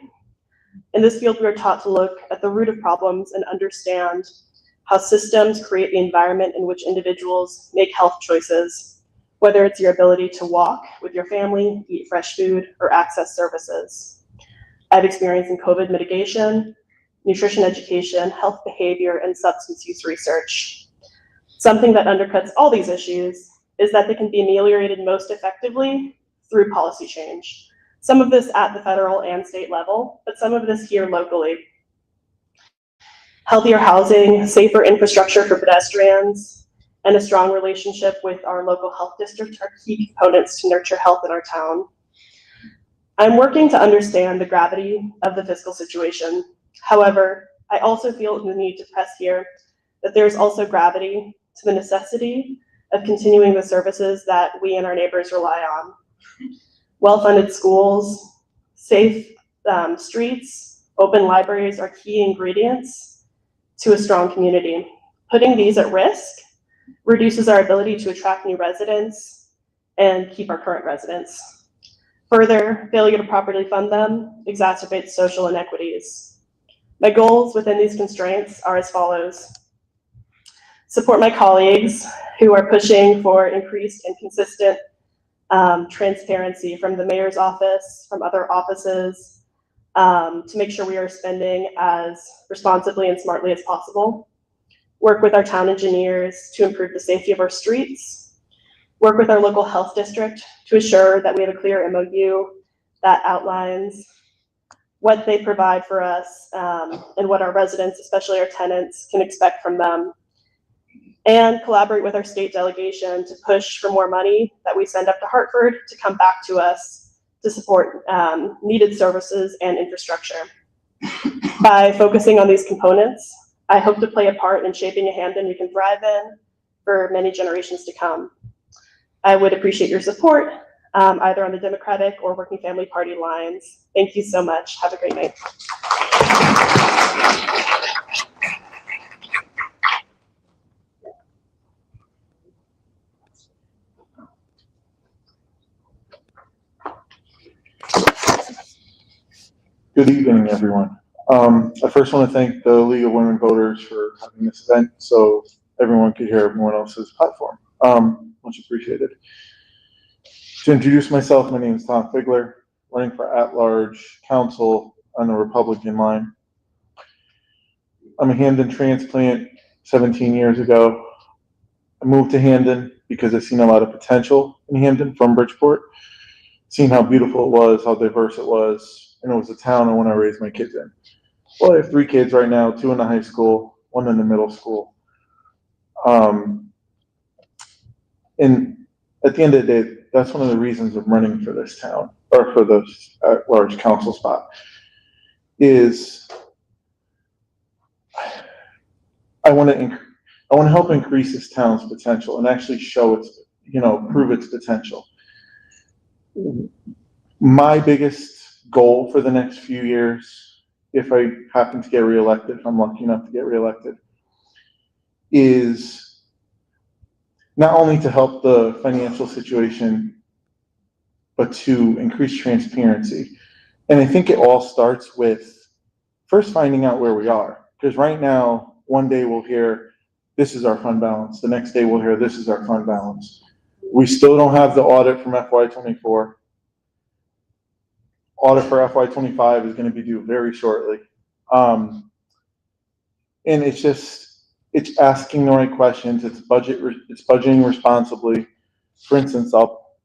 In this field, we are taught to look at the root of problems and understand how systems create the environment in which individuals make health choices, whether it's your ability to walk with your family, eat fresh food, or access services. I have experience in COVID mitigation, nutrition education, health behavior, and substance use research. Something that undercuts all these issues is that they can be ameliorated most effectively through policy change. Some of this at the federal and state level, but some of this here locally. Healthier housing, safer infrastructure for pedestrians, and a strong relationship with our local health district are key components to nurture health in our town. I'm working to understand the gravity of the fiscal situation. However, I also feel the need to press here that there's also gravity to the necessity of continuing the services that we and our neighbors rely on. Well-funded schools, safe streets, open libraries are key ingredients to a strong community. Putting these at risk reduces our ability to attract new residents and keep our current residents. Further, failure to properly fund them exacerbates social inequities. My goals within these constraints are as follows. Support my colleagues who are pushing for increased and consistent transparency from the mayor's office, from other offices, to make sure we are spending as responsibly and smartly as possible. Work with our town engineers to improve the safety of our streets, work with our local health district to assure that we have a clear MOU that outlines what they provide for us and what our residents, especially our tenants, can expect from them, and collaborate with our state delegation to push for more money that we send up to Hartford to come back to us to support needed services and infrastructure. By focusing on these components, I hope to play a part in shaping a Hamden we can thrive in for many generations to come. I would appreciate your support, either on the Democratic or Working Family Party lines. Thank you so much. Have a great night. Good evening, everyone. I first want to thank the League of Women Voters for having this event so everyone could hear everyone else's platform. Much appreciated. To introduce myself, my name is Tom Figler, running for at-large council on the Republican line. I'm a Hamden transplant 17 years ago. I moved to Hamden because I've seen a lot of potential in Hamden from Bridgeport, seen how beautiful it was, how diverse it was, and it was a town I want to raise my kids in. Well, I have 3 kids right now, 2 in the high school, 1 in the middle school. And at the end of the day, that's one of the reasons of running for this town, or for this at-large council spot, is I want to help increase this town's potential and actually show its, prove its potential. My biggest goal for the next few years, if I happen to get reelected, if I'm lucky enough to get reelected, is not only to help the financial situation, but to increase transparency. And I think it all starts with first finding out where we are. Because right now, one day we'll hear, this is our fund balance. The next day we'll hear, this is our fund balance. We still don't have the audit from FY24. Audit for FY25 is going to be due very shortly. And it's just, it's asking the right questions. It's budgeting responsibly. For instance, I'll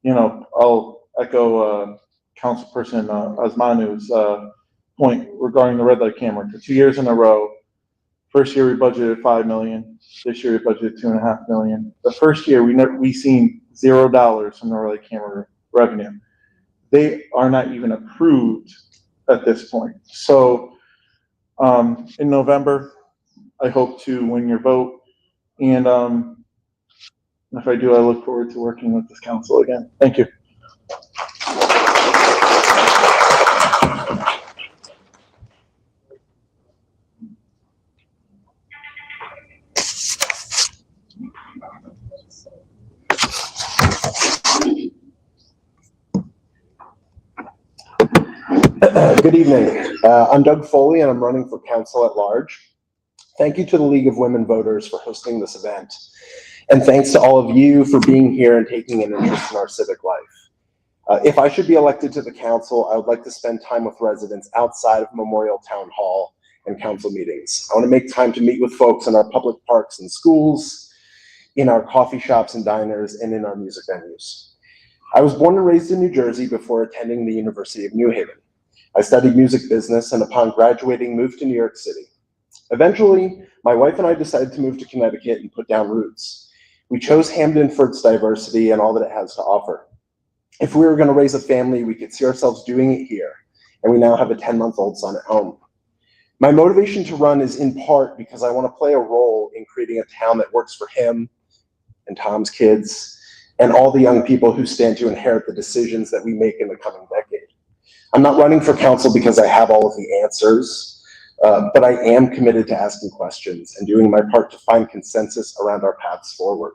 echo Councilperson Osmanu's point regarding the red light camera. For 2 years in a row, first year we budgeted $5 million. This year we budgeted $2.5 million. The first year we seen $0 from the red light camera revenue. They are not even approved at this point. So in November, I hope to win your vote. And if I do, I look forward to working with this council again. Thank you. Good evening. I'm Doug Foley, and I'm running for council at large. Thank you to the League of Women Voters for hosting this event. And thanks to all of you for being here and taking an interest in our civic life. If I should be elected to the council, I would like to spend time with residents outside of Memorial Town Hall and council meetings. I want to make time to meet with folks in our public parks and schools, in our coffee shops and diners, and in our music venues. I was born and raised in New Jersey before attending the University of New Haven. I studied music business and upon graduating moved to New York City. Eventually, my wife and I decided to move to Connecticut and put down roots. We chose Hamden for its diversity and all that it has to offer. If we were going to raise a family, we could see ourselves doing it here, and we now have a 10-month-old son at home. My motivation to run is in part because I want to play a role in creating a town that works for him and Tom's kids and all the young people who stand to inherit the decisions that we make in the coming decade. I'm not running for council because I have all of the answers, but I am committed to asking questions and doing my part to find consensus around our paths forward.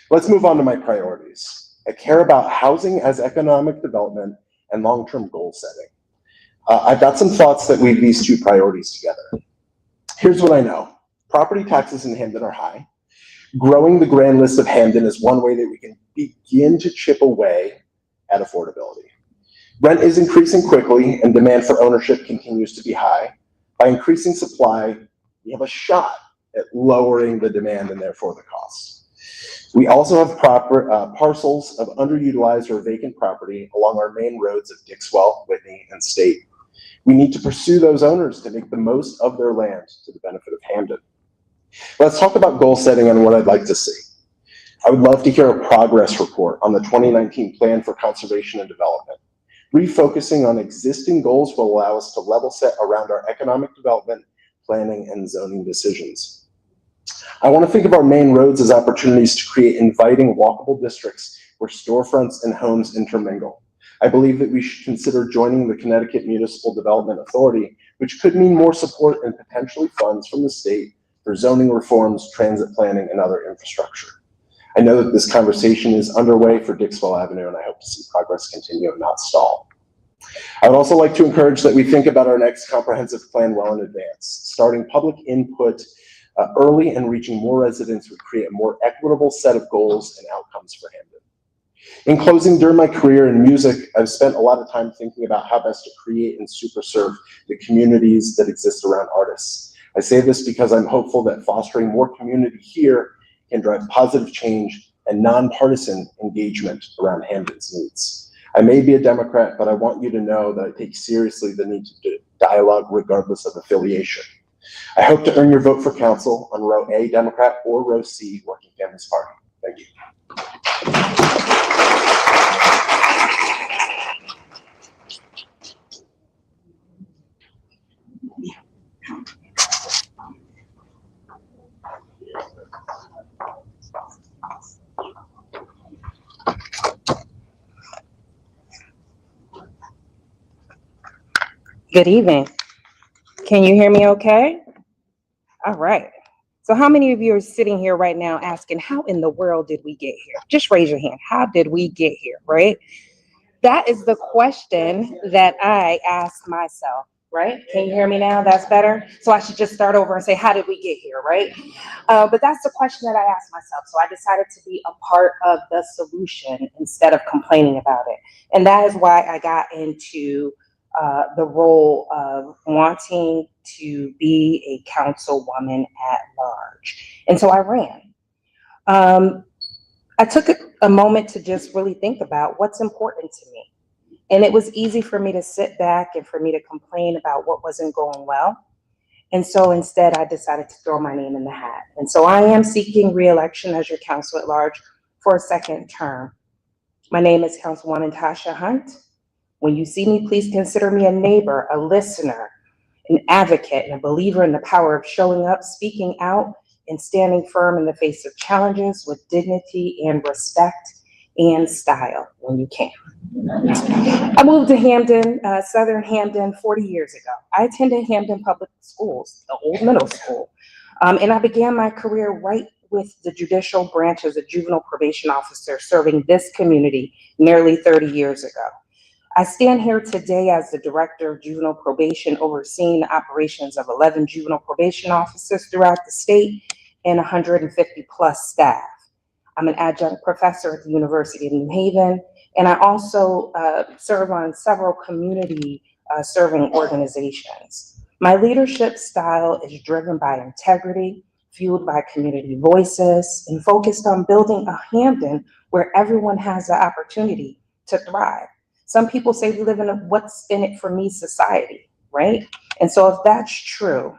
Let's move on to my priorities. I care about housing as economic development and long-term goal setting. I've got some thoughts that weave these two priorities together. Here's what I know. Property taxes in Hamden are high. Growing the grand list of Hamden is one way that we can begin to chip away at affordability. Rent is increasing quickly and demand for ownership continues to be high. By increasing supply, we have a shot at lowering the demand and therefore the cost. We also have parcels of underutilized or vacant property along our main roads of Dixwell, Whitney, and State. We need to pursue those owners to make the most of their land to the benefit of Hamden. Let's talk about goal setting and what I'd like to see. I would love to hear a progress report on the 2019 Plan for Conservation and Development. Refocusing on existing goals will allow us to level set around our economic development, planning, and zoning decisions. I want to think of our main roads as opportunities to create inviting, walkable districts where storefronts and homes intermingle. I believe that we should consider joining the Connecticut Municipal Development Authority, which could mean more support and potentially funds from the state for zoning reforms, transit planning, and other infrastructure. I know that this conversation is underway for Dixwell Avenue, and I hope to see progress continue and not stall. I would also like to encourage that we think about our next comprehensive plan well in advance. Starting public input early and reaching more residents would create a more equitable set of goals and outcomes for Hamden. In closing, during my career in music, I've spent a lot of time thinking about how best to create and super serve the communities that exist around artists. I say this because I'm hopeful that fostering more community here can drive positive change and nonpartisan engagement around Hamden's needs. I may be a Democrat, but I want you to know that I take seriously the need to dialogue regardless of affiliation. I hope to earn your vote for council on row A, Democrat, or row C, Working Families Party. Thank you. Good evening. Can you hear me okay? All right. So how many of you are sitting here right now asking, how in the world did we get here? Just raise your hand. How did we get here, right? That is the question that I ask myself, right? Can you hear me now? That's better. So I should just start over and say, how did we get here, right? But that's the question that I asked myself. So I decided to be a part of the solution instead of complaining about it. And that is why I got into the role of wanting to be a councilwoman at large. And so I ran. I took a moment to just really think about what's important to me. And it was easy for me to sit back and for me to complain about what wasn't going well. And so instead, I decided to throw my name in the hat. And so I am seeking re-election as your council at large for a second term. My name is Councilwoman Tasha Hunt. When you see me, please consider me a neighbor, a listener, an advocate, and a believer in the power of showing up, speaking out, and standing firm in the face of challenges with dignity and respect and style when you can. I moved to Hamden, Southern Hamden, 40 years ago. I attended Hamden Public Schools, the old middle school, and I began my career right with the judicial branch as a juvenile probation officer, serving this community nearly 30 years ago. I stand here today as the Director of Juvenile Probation, overseeing the operations of 11 juvenile probation officers throughout the state and 150 plus staff. I'm an adjunct professor at the University of New Haven, and I also serve on several community serving organizations. My leadership style is driven by integrity, fueled by community voices, and focused on building a Hamden where everyone has the opportunity to thrive. Some people say we live in a what's in it for me society, right? And so if that's true,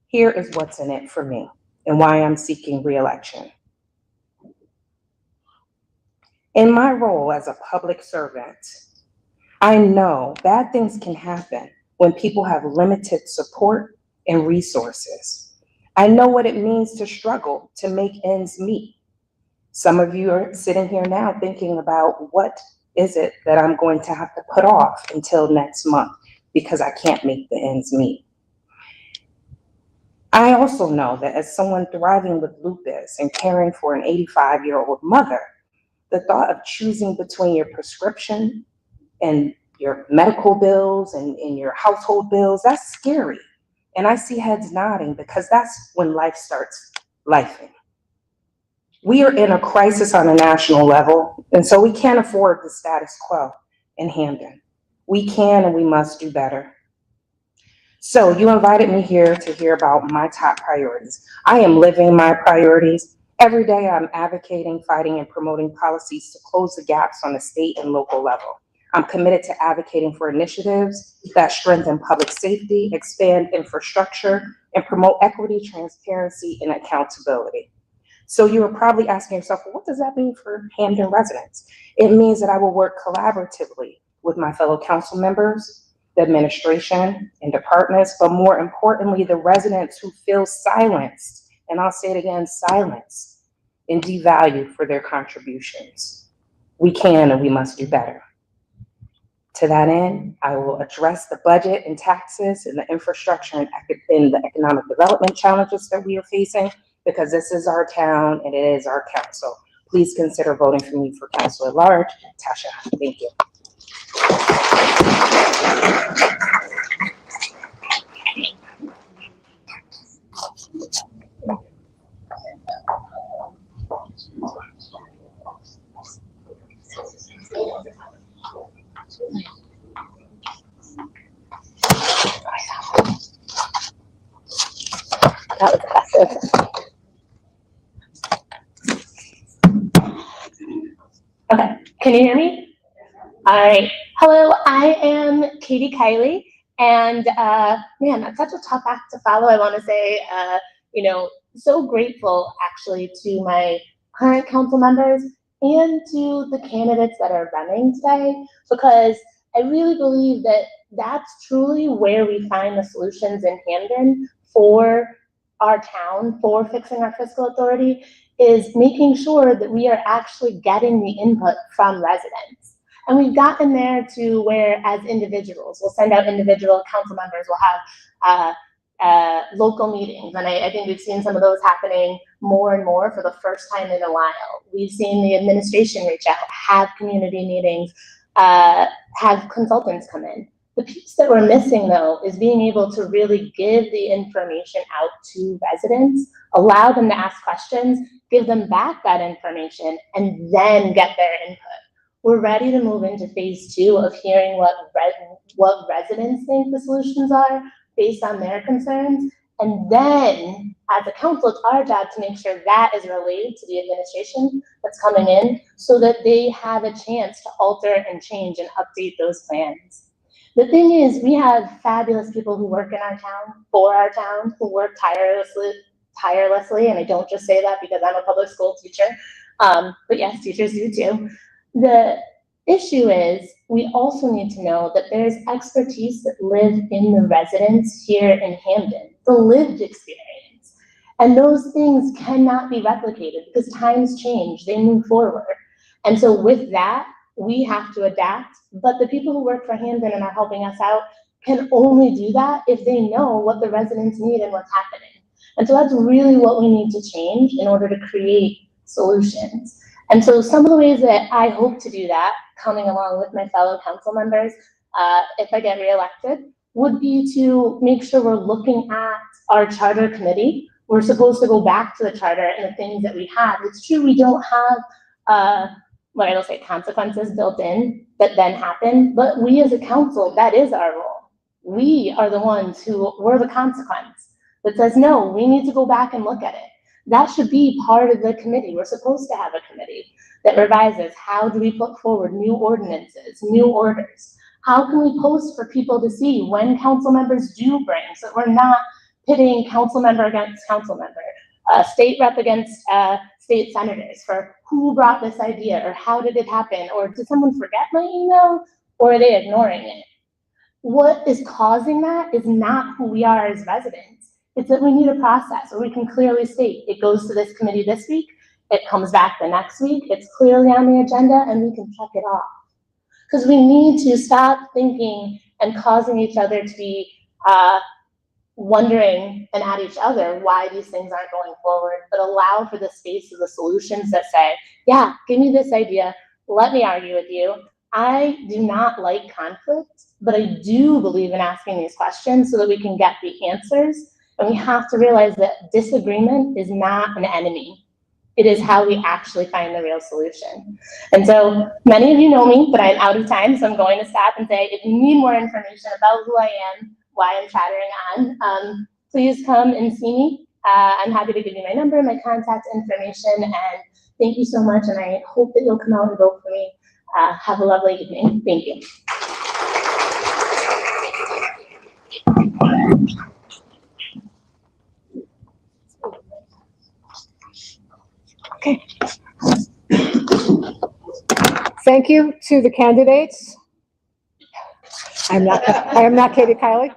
here is what's in it for me and why I'm seeking re-election. In my role as a public servant, I know bad things can happen when people have limited support and resources. I know what it means to struggle to make ends meet. Some of you are sitting here now thinking about what is it that I'm going to have to put off until next month because I can't make the ends meet. I also know that as someone thriving with lupus and caring for an 85-year-old mother, the thought of choosing between your prescription and your medical bills and your household bills, that's scary. And I see heads nodding because that's when life starts lifing. We are in a crisis on a national level, and so we can't afford the status quo in Hamden. We can and we must do better. So you invited me here to hear about my top priorities. I am living my priorities. Every day I'm advocating, fighting, and promoting policies to close the gaps on the state and local level. I'm committed to advocating for initiatives that strengthen public safety, expand infrastructure, and promote equity, transparency, and accountability. So you are probably asking yourself, well, what does that mean for Hamden residents? It means that I will work collaboratively with my fellow council members, the administration and departments, but more importantly, the residents who feel silenced, and I'll say it again, silenced and devalued for their contributions. We can and we must do better. To that end, I will address the budget and taxes and the infrastructure and the economic development challenges that we are facing, because this is our town and it is our council. Please consider voting for me for council at large. Tasha, thank you. That was effective. Okay, can you hear me? All right. Hello, I am Katie Kiley, and man, that's such a tough act to follow. I want to say, so grateful actually to my current council members and to the candidates that are running today, because I really believe that that's truly where we find the solutions in Hamden for our town, for fixing our fiscal authority, is making sure that we are actually getting the input from residents. And we've gotten there to where, as individuals, we'll send out individual council members, we'll have local meetings. And I think we've seen some of those happening more and more for the first time in a while. We've seen the administration reach out, have community meetings, have consultants come in. The piece that we're missing, though, is being able to really give the information out to residents, allow them to ask questions, give them back that information, and then get their input. We're ready to move into phase 2 of hearing what residents think the solutions are based on their concerns. And then, as a council, it's our job to make sure that is relayed to the administration that's coming in so that they have a chance to alter and change and update those plans. The thing is, we have fabulous people who work in our town, for our town, who work tirelessly, and I don't just say that because I'm a public school teacher, but yes, teachers do too. The issue is, we also need to know that there's expertise that live in the residents here in Hamden, the lived experience. And those things cannot be replicated because times change, they move forward. And so with that, we have to adapt, but the people who work for Hamden and are helping us out can only do that if they know what the residents need and what's happening. And so that's really what we need to change in order to create solutions. And so some of the ways that I hope to do that, coming along with my fellow council members, if I get reelected, would be to make sure we're looking at our charter committee. We're supposed to go back to the charter and the things that we have. It's true we don't have what I will say consequences built in that then happen, but we as a council, that is our role. We are the ones we're the consequence that says, no, we need to go back and look at it. That should be part of the committee. We're supposed to have a committee that revises how do we put forward new ordinances, new orders. How can we post for people to see when council members do bring, so we're not pitting council member against council member, state rep against state senators for who brought this idea or how did it happen, or did someone forget my email, or are they ignoring it? What is causing that is not who we are as residents. It's that we need a process where we can clearly state it goes to this committee this week, it comes back the next week, it's clearly on the agenda, and we can check it off. Because we need to stop thinking and causing each other to be wondering and at each other why these things aren't going forward, but allow for the space of the solutions that say, yeah, give me this idea, let me argue with you. I do not like conflict, but I do believe in asking these questions so that we can get the answers. And we have to realize that disagreement is not an enemy. It is how we actually find the real solution. And so many of you know me, but I'm out of time, so I'm going to stop and say, if you need more information about who I am, why I'm chattering on, please come and see me. I'm happy to give you my number, my contact information, and thank you so much, and I hope that you'll come out and vote for me. Have a lovely evening. Thank you. Okay. Thank you to the candidates. I am not Katie Kiley.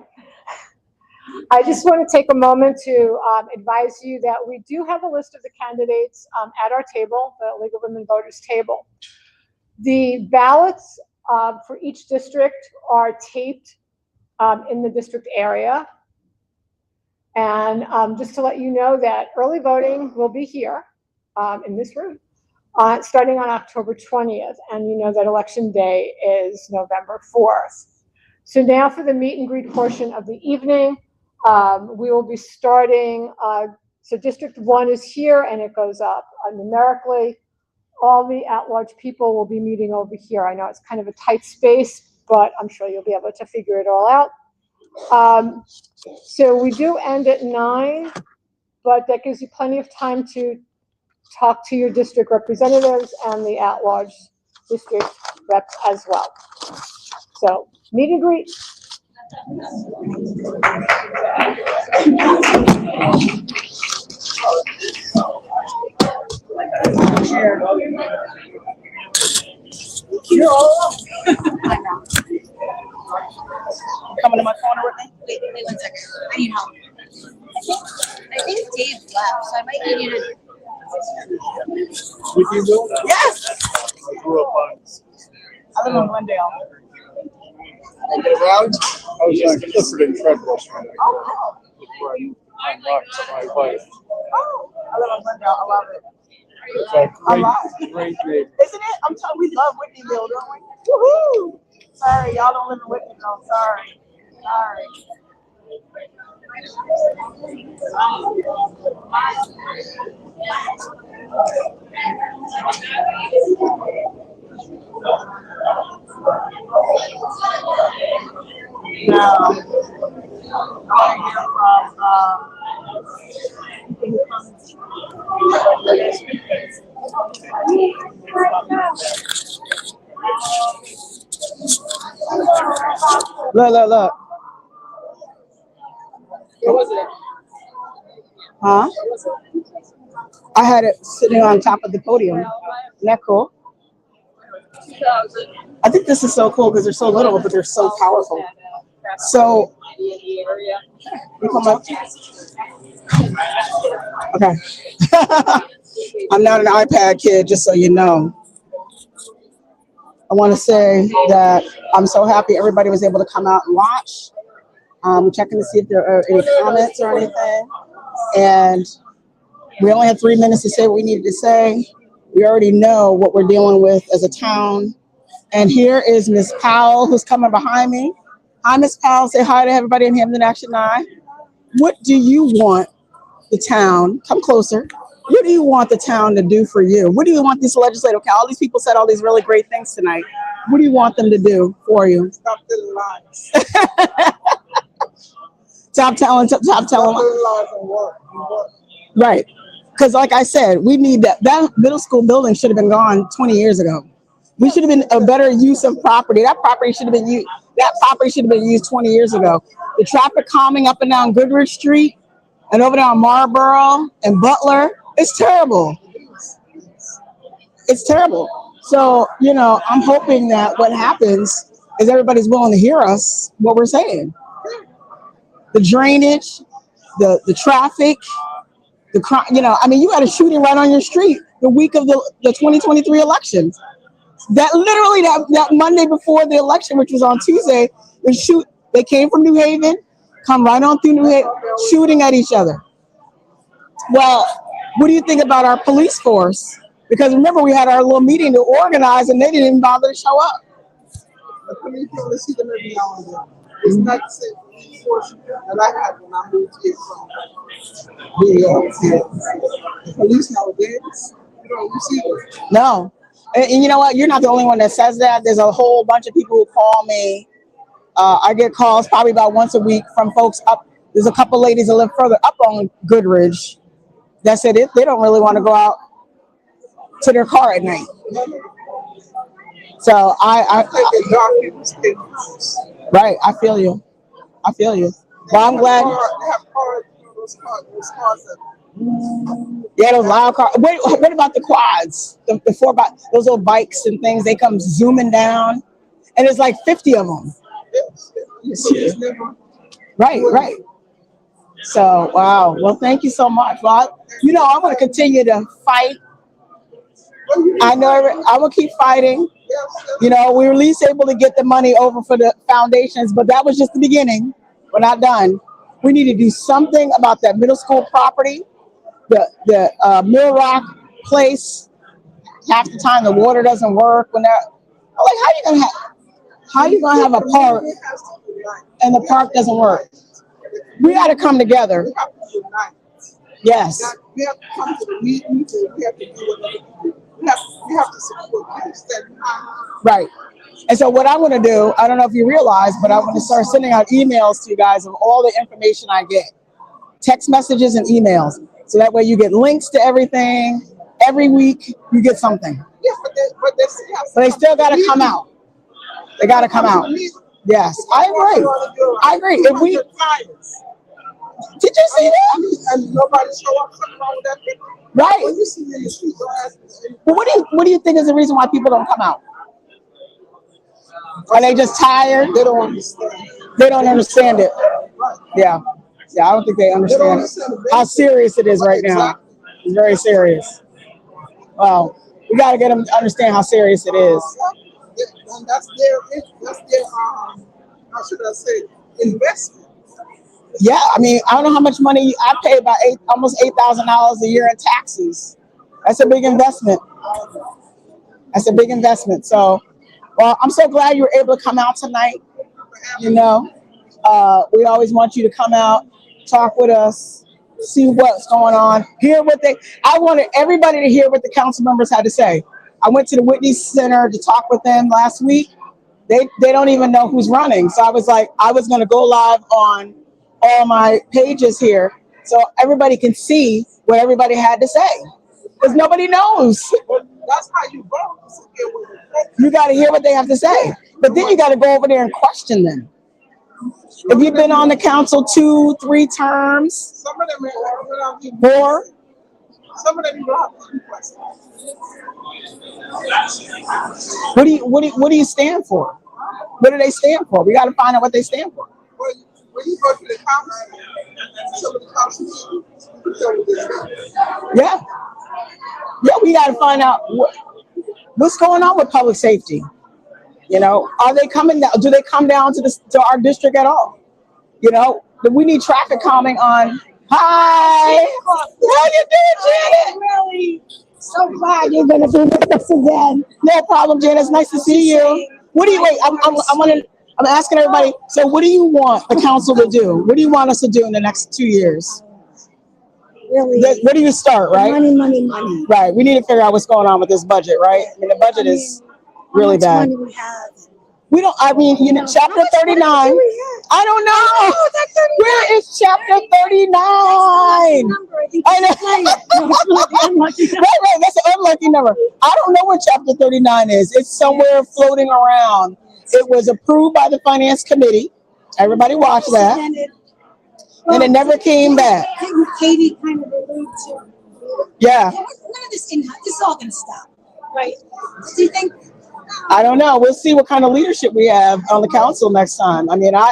I just want to take a moment to advise you that we do have a list of the candidates at our table, the League of Women Voters table. The ballots for each district are taped in the district area. And just to let you know that early voting will be here in this room starting on October 20th. And you know that election day is November 4th. So now for the meet and greet portion of the evening, we will be starting, so District 1 is here and it goes up numerically. All the at-large people will be meeting over here. I know it's kind of a tight space, but I'm sure you'll be able to figure it all out. So we do end at 9, but that gives you plenty of time to talk to your district representatives and the at-large district reps as well. So meet and greet. You're all alone. I know. Coming to my corner with me? Wait 1 second. I need help. I think Dave left, so I might need you to. With you, Bill? Yes. I grew up on. I live on Glendale. I get around. I was on Clifford and Treadwell Street. Oh, Before I unlocked my wife. oh, I live on Glendale. I love it. It's a great neighborhood. Isn't it? I'm telling we love Whitneyville, don't we? Woohoo! Sorry, y'all don't live in Whitneyville. Sorry. Sorry. Look. What was it? Huh? I had it sitting on top of the podium. Isn't that cool? I think this is so cool because they're so little, but they're so powerful. So, you come up. Okay. I'm not an iPad kid, just so you know. I want to say that I'm so happy everybody was able to come out and watch. Checking to see if there are any comments or anything. And we only had 3 minutes to say what we needed to say. We already know what we're dealing with as a town. And here is Ms. Powell, who's coming behind me. Hi, Ms. Powell. Say hi to everybody in Hamden Action 9. What do you want the town, come closer, what do you want the town to do for you? What do you want these legislative, all these people said all these really great things tonight. What do you want them to do for you? Stop telling lies. Stop telling lies and work. Right. Because like I said, we need that middle school building should have been gone 20 years ago. We should have been a better use of property. That property should have been used 20 years ago. The traffic calming up and down Goodrich Street and over down Marlboro and Butler, it's terrible. It's terrible. So, I'm hoping that what happens is everybody's willing to hear us, what we're saying. The drainage, the traffic, the crime, you got a shooting right on your street the week of the 2023 election. That literally that Monday before the election, which was on Tuesday, they came from New Haven, come right on through New Haven, shooting at each other. Well, what do you think about our police force? Because remember, we had our little meeting to organize, and they didn't even bother to show up. The police only see them every now and then. It's not the same police force that I had when I moved here from New York. The police nowadays, you see them. No. And you know what? You're not the only one that says that. There's a whole bunch of people who call me. I get calls probably about once a week from folks up. There's a couple ladies that live further up on Goodridge that said they don't really want to go out to their car at night. So right. I feel you. Well, I'm glad. Yeah, those loud cars. What about the quads? The 4x, those little bikes and things, they come zooming down, and there's like 50 of them. Right. So, wow. Well, thank you so much. Well, I'm going to continue to fight. I know I'm going to keep fighting. We were at least able to get the money over for the foundations, but that was just the beginning. We're not done. We need to do something about that middle school property. The Mill Rock place, half the time the water doesn't work when they're like, how you gonna have a park and the park doesn't work? We got to come together. Yes. We have to come to the meetings and we have to do what we have to support people. Right. And so what I'm going to do, I don't know if you realize, but I'm going to start sending out emails to you guys of all the information I get, text messages and emails. So that way you get links to everything. Every week you get something. Yeah, but they still got to come out. They got to come out. Yes, I agree. If we did you see that? And nobody show up. Something wrong with that people. Right. When you see in the street, well, what do you think is the reason why people don't come out? Are they just tired? They don't understand. They don't understand it. Yeah. I don't think they understand how serious it is right now. It's very serious. Well, we got to get them to understand how serious it is. And that's their how should I say, investment. Yeah, I don't know how much money I pay, about almost $8,000 a year in taxes. That's a big investment. So, well, I'm so glad you were able to come out tonight. We always want you to come out, talk with us, see what's going on, I wanted everybody to hear what the council members had to say. I went to the Whitney Center to talk with them last week. They don't even know who's running. So I was like, I was going to go live on all my pages here so everybody can see what everybody had to say. Because nobody knows. That's how you vote. You got to hear what they have to say. But then you got to go over there and question them. If you've been on the council 2, 3 terms, Some of them are 4, some of them you don't have to question. what do you stand for? What do they stand for? We got to find out what they stand for. When you go to the council, some of the council, Yeah. Yeah, we got to find out what's going on with public safety. You know, are they coming down? Do they come down to our district at all? You know, we need traffic calming on. Hi. How you doing, Janet? Really, so glad you're gonna be with us again. No problem, Janet. It's nice to see you. What do you wait? I'm asking everybody. So, what do you want the council to do? What do you want us to do in the next 2 years? Really, Where do you start, right? money, money, money. Right. We need to figure out what's going on with this budget, right? I mean, the budget is really How much bad. money we have? We don't, I mean, you know, chapter 39. I don't know. Where is chapter 39? I know. Right, that's an unlucky number. I don't know what chapter 39 is. It's somewhere floating around. It was approved by the finance committee. Everybody watch that. And it never came back. Katie kind of alluded to. Yeah. None of this is all gonna stop, right? Do you think? I don't know. We'll see what kind of leadership we have on the council next time. I mean, I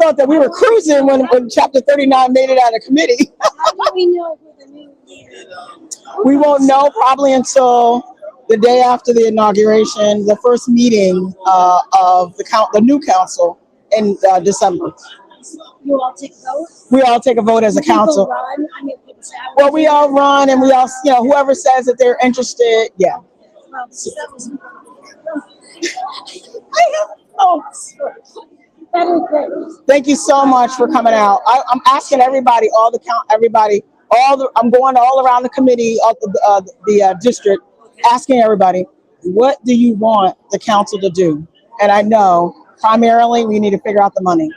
thought that we were cruising when chapter 39 made it out of committee. How do we know who the new leader is? We won't know probably until the day after the inauguration, the first meeting of the new council in December. You all take votes? We all take a vote as a council. Run? I mean, Well, we all run and we all, you know, whoever says that they're interested, yeah. Well, that was. Thank you so much for coming out. I'm asking everybody, I'm going all around the committee of the district, asking everybody, what do you want the council to do? And I know primarily we need to figure out the money.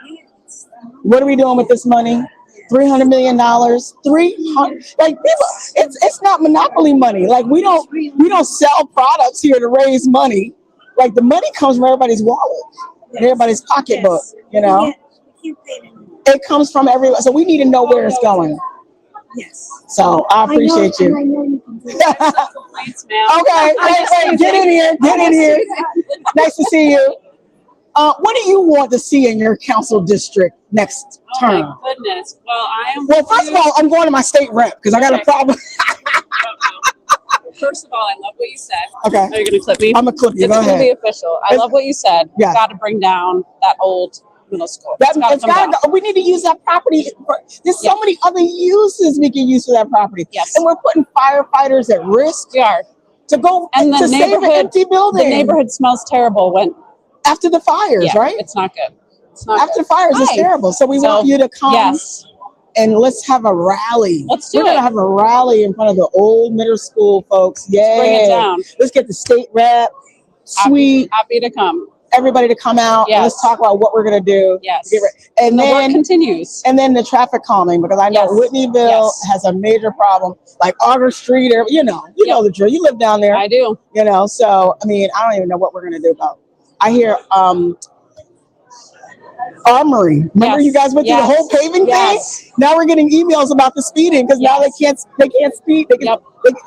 What are we doing with this money? $300 million, 300, like people, it's not monopoly money. Like we don't sell products here to raise money. Like the money comes from everybody's wallet, and everybody's pocketbook, you know? It comes from everyone. So we need to know where it's going. Yes. So I appreciate you. I know you can do that. Okay, wait, get in here, get in here. Nice to see you. What do you want to see in your council district next term? Oh my goodness. Well, I am. Well, first of all, I'm going to my state rep because I got a problem. First of all, I love what you said. Okay. Are you going to clip me? I'm going to clip you. It's Go going to be ahead. official. I love what you said. Yeah. Got to bring down that old middle school. It's gotta go. We need to use that property. There's so many other uses we can use for that property. Yes. And we're putting firefighters at risk. We are. To go And to save an empty building. The neighborhood smells terrible when after the fires, right? It's not good. It's not after good. the fires, it's Hi. terrible. So we want you to come. Yes. And let's have a rally. Let's do We're gonna have a rally in front of the old middle school folks. Yeah. bring it down. Let's get the state rep, sweet. Happy to come. Everybody to come out. And let's Yes. talk about what we're gonna do. Yes. And The work then continues. And then the traffic calming, because I know Yes. Whitneyville has a major problem, like Auger Street, or you know the drill. You live down there. I do. You know, so I mean, I don't even know what we're gonna do about. I hear Armory. Remember you guys went through the whole paving thing? Now we're getting emails about the speeding because now they can't speed.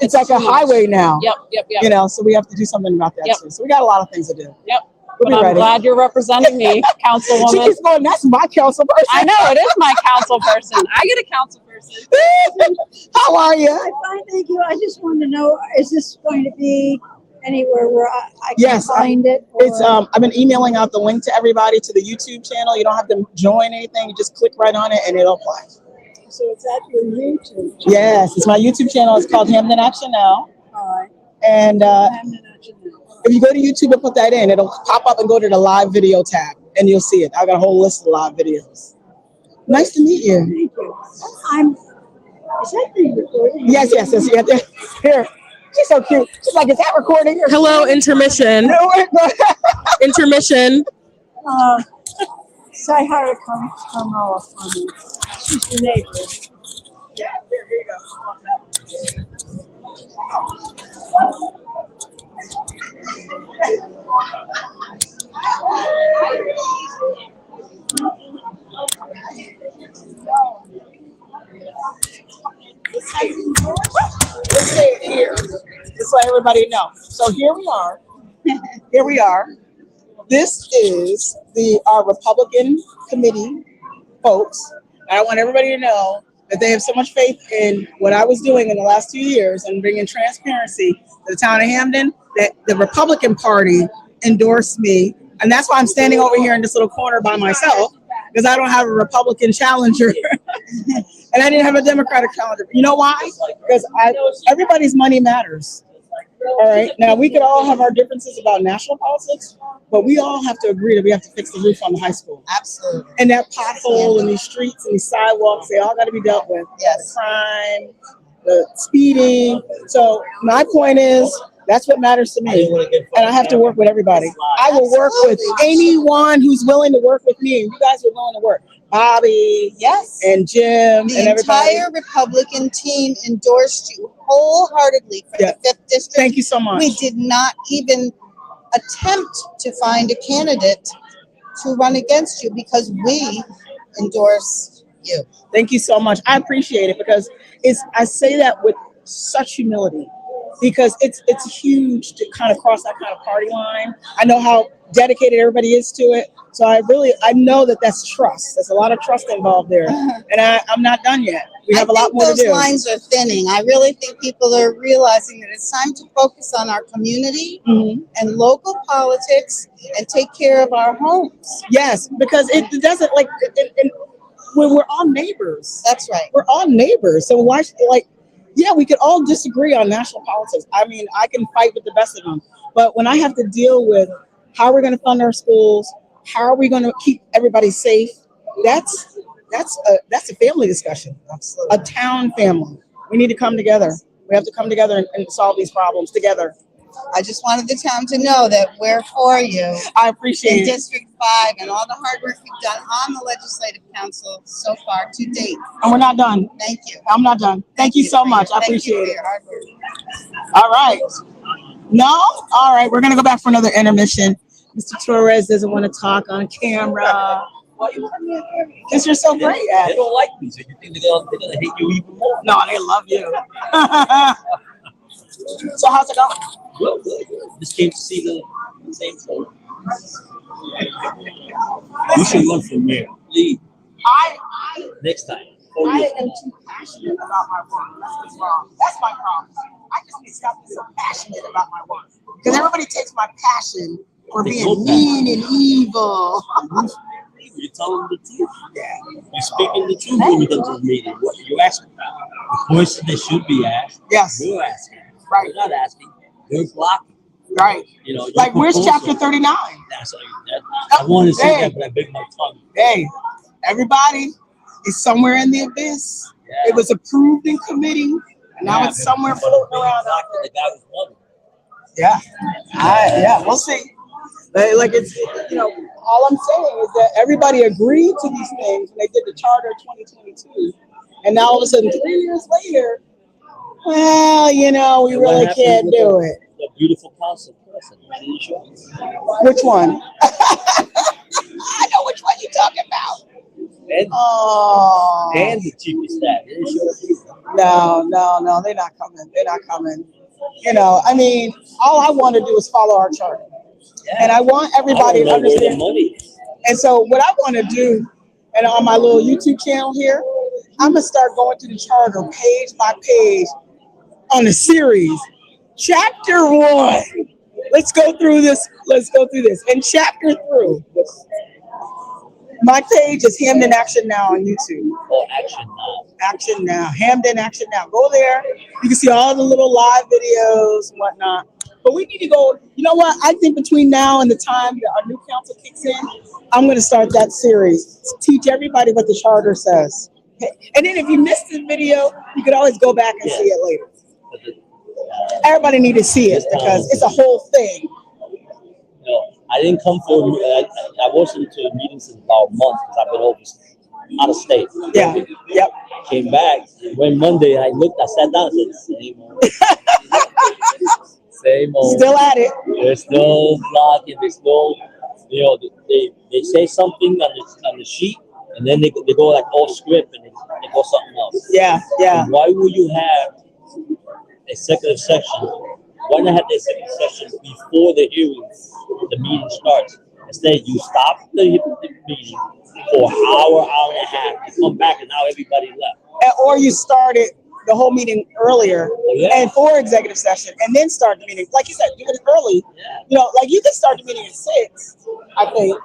It's like a highway now. Yep. You know, so we have to do something about that too. So we got a lot of things to do. Yep. We'll be But I'm ready. glad you're representing me, councilwoman. She keeps going, that's my council person. I know, it is my council person. I get a council person. How are you? I'm fine, thank you. I just wanted to know, is this going to be anywhere where I can Yes, find it? It's I've been emailing out the link to everybody to the YouTube channel. You don't have to join anything. You just click right on it and it'll apply. So it's at your YouTube channel? Yes, it's my YouTube channel. It's called Hamden Action Now. All right. And if you go to YouTube and put that in, it'll pop up and go to the live video tab, and you'll see it. I got a whole list of live videos. Nice to meet you. Thank you. Is that being recorded? Yes. Here. She's so cute. She's like, is that recording? Hello, intermission. Intermission. Say hi to Carmela for me. She's your neighbor. Yeah, here you go. Let's say it here, just let everybody know. So here we are. Here we are. This is our Republican committee folks. And I want everybody to know that they have so much faith in what I was doing in the last 2 years and bringing transparency to the town of Hamden, that the Republican Party endorsed me. And that's why I'm standing over here in this little corner by myself, because I don't have a Republican challenger. And I didn't have a Democratic challenger. You know why? Because everybody's money matters. All right. Now, we could all have our differences about national politics, but we all have to agree that we have to fix the roof on the high school. Absolutely. And that pothole and these streets and these sidewalks, they all got to be dealt with. Yes. The crime, the speeding. So my point is, that's what matters to me. And I have to work with everybody. I will work with anyone who's willing to work with me. And you guys are willing to work. Bobby, yes, and Jim, the and everybody. entire Republican team endorsed you wholeheartedly for the 5th district. Thank you so much. We did not even attempt to find a candidate to run against you because we endorse you. Thank you so much. I appreciate it because I say that with such humility because it's huge to kind of cross that kind of party line. I know how dedicated everybody is to it. So I know that that's trust. There's a lot of trust involved there. And I'm not done yet. We have a lot more to do. Those lines are thinning. I really think people are realizing that it's time to focus on our community and local politics and take care of our homes. Yes, because it doesn't when we're all neighbors. That's right. We're all neighbors. So why, yeah, we could all disagree on national politics. I mean, I can fight with the best of them. But when I have to deal with how we're going to fund our schools, how are we going to keep everybody safe, that's a family discussion. Absolutely. A town family. We need to come together. We have to come together and solve these problems together. I just wanted the town to know that we're for you. I appreciate in it. District 5 and all the hard work you've done on the Legislative Council so far to date. And we're not done. Thank you. I'm not done. Thank you so much. I appreciate it. All right. No? All right. We're going to go back for another intermission. Mr. Torres doesn't want to talk on camera. Because you're so great at They it. don't like me, so you think they're gonna hate you even more. No, they love you. So how's it going? Good, good, good. Just came to see the same thing. You should run for mayor, please, next time. I am too passionate about my work. That's what's wrong. That's my problem. I just need to stop being so passionate about my work. Because everybody takes my passion for being mean and evil. You're telling the truth. Yeah. You're speaking the truth when you go to the meeting. What you asking about? The question that should be asked. Yes. You're asking. Right. You're not asking. You're blocking. Right. You know. Like, where's chapter 39? That's I want to say that, but I bit my tongue. Hey, everybody is somewhere in the abyss. Yeah. It was approved in committee, and now it's somewhere floating around. The guy was wondering. Yeah. Yeah, we'll see. Like it's, all I'm saying is that everybody agreed to these things when they did the charter of 2022. And now all of a sudden, 3 years later, well, we really can't do it. The beautiful council person. Which one? I know which one you're talking about. Oh. And the chief of staff. They didn't show up either. No, they're not coming. They're not coming. All I want to do is follow our charter. Yeah. And I want everybody to understand. And so what I want to do, and on my little YouTube channel here, I'm going to start going through the charter page by page on a series. Chapter 1. Let's go through this. And chapter 3. My page is Hamden Action Now on YouTube. Oh, Action Now. Action Now. Hamden Action Now. Go there. You can see all the little live videos and whatnot. But we need to go, you know what? I think between now and the time that our new council kicks in, I'm going to start that series to teach everybody what the charter says. And then if you missed the video, you could always go back and see it later. Everybody need to see it because it's a whole thing. You know, I didn't come for, I wasn't to meetings in about a month because I've been out of state. Yeah, yep. Came back, went Monday, I looked, I sat down and said, same old. Same old. Still at it. There's still blocking, there's still, you know, they say something on the sheet, and then they go like off script and they go something else. Yeah, yeah. And why would you have executive session? Why not have the executive session before the hearings, the meeting starts? Instead, you stop the meeting for an hour and a half, you come back, and now everybody left. Or you started the whole meeting earlier and for executive session, and then start the meeting. Like you said, do it early. You know, like you can start the meeting at 6, I think,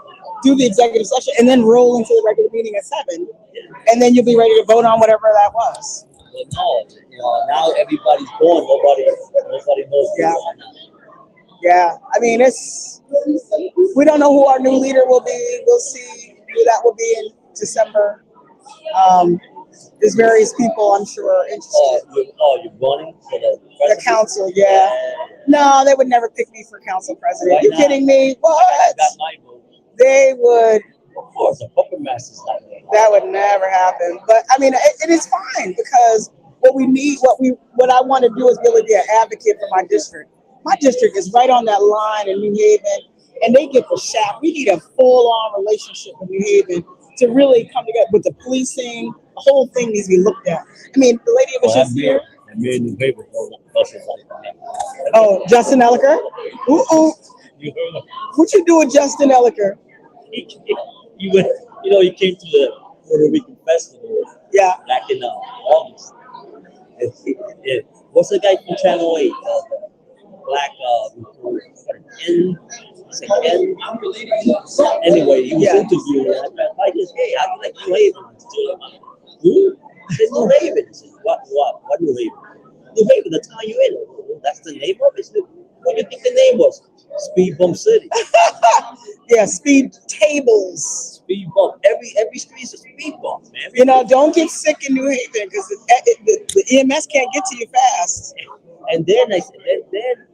do the executive session, and then roll into the regular meeting at 7, and then you'll be ready to vote on whatever that was. But no, you know, now everybody's gone. Nobody knows. Yeah. Yeah. I mean, we don't know who our new leader will be. We'll see who that will be in December. There's various people I'm sure interested. You're running for the council, yeah. No, they would never pick me for council president. Right You now, kidding me? What? I got my vote. They would. Of course, the puppet master's not there. That would never happen. But I mean, it is fine because what I want to do is really be an advocate for my district. My district is right on that line in New Haven, and they get the shaft. We need a full-on relationship with New Haven to really come together with the policing. The whole thing needs to be looked at. I mean, the lady was just here. Oh, Justin Elliker? Ooh. What you do with Justin Elliker? He came to the Puerto Rican festival. Yeah. Back in August. What's the guy from Channel 8? Black Anyway, he was interviewing. I said, "Mike is gay. How do you like New Haven?" Who? I said, New Haven. He said, What New Haven? New Haven, the town you're in. Oh, that's the name of it. What do you think the name was? Speed Bump City. Yeah, speed tables. Speed bump. Every street's a speed bump, man. You know, don't get sick in New Haven because the EMS can't get to you fast. And then then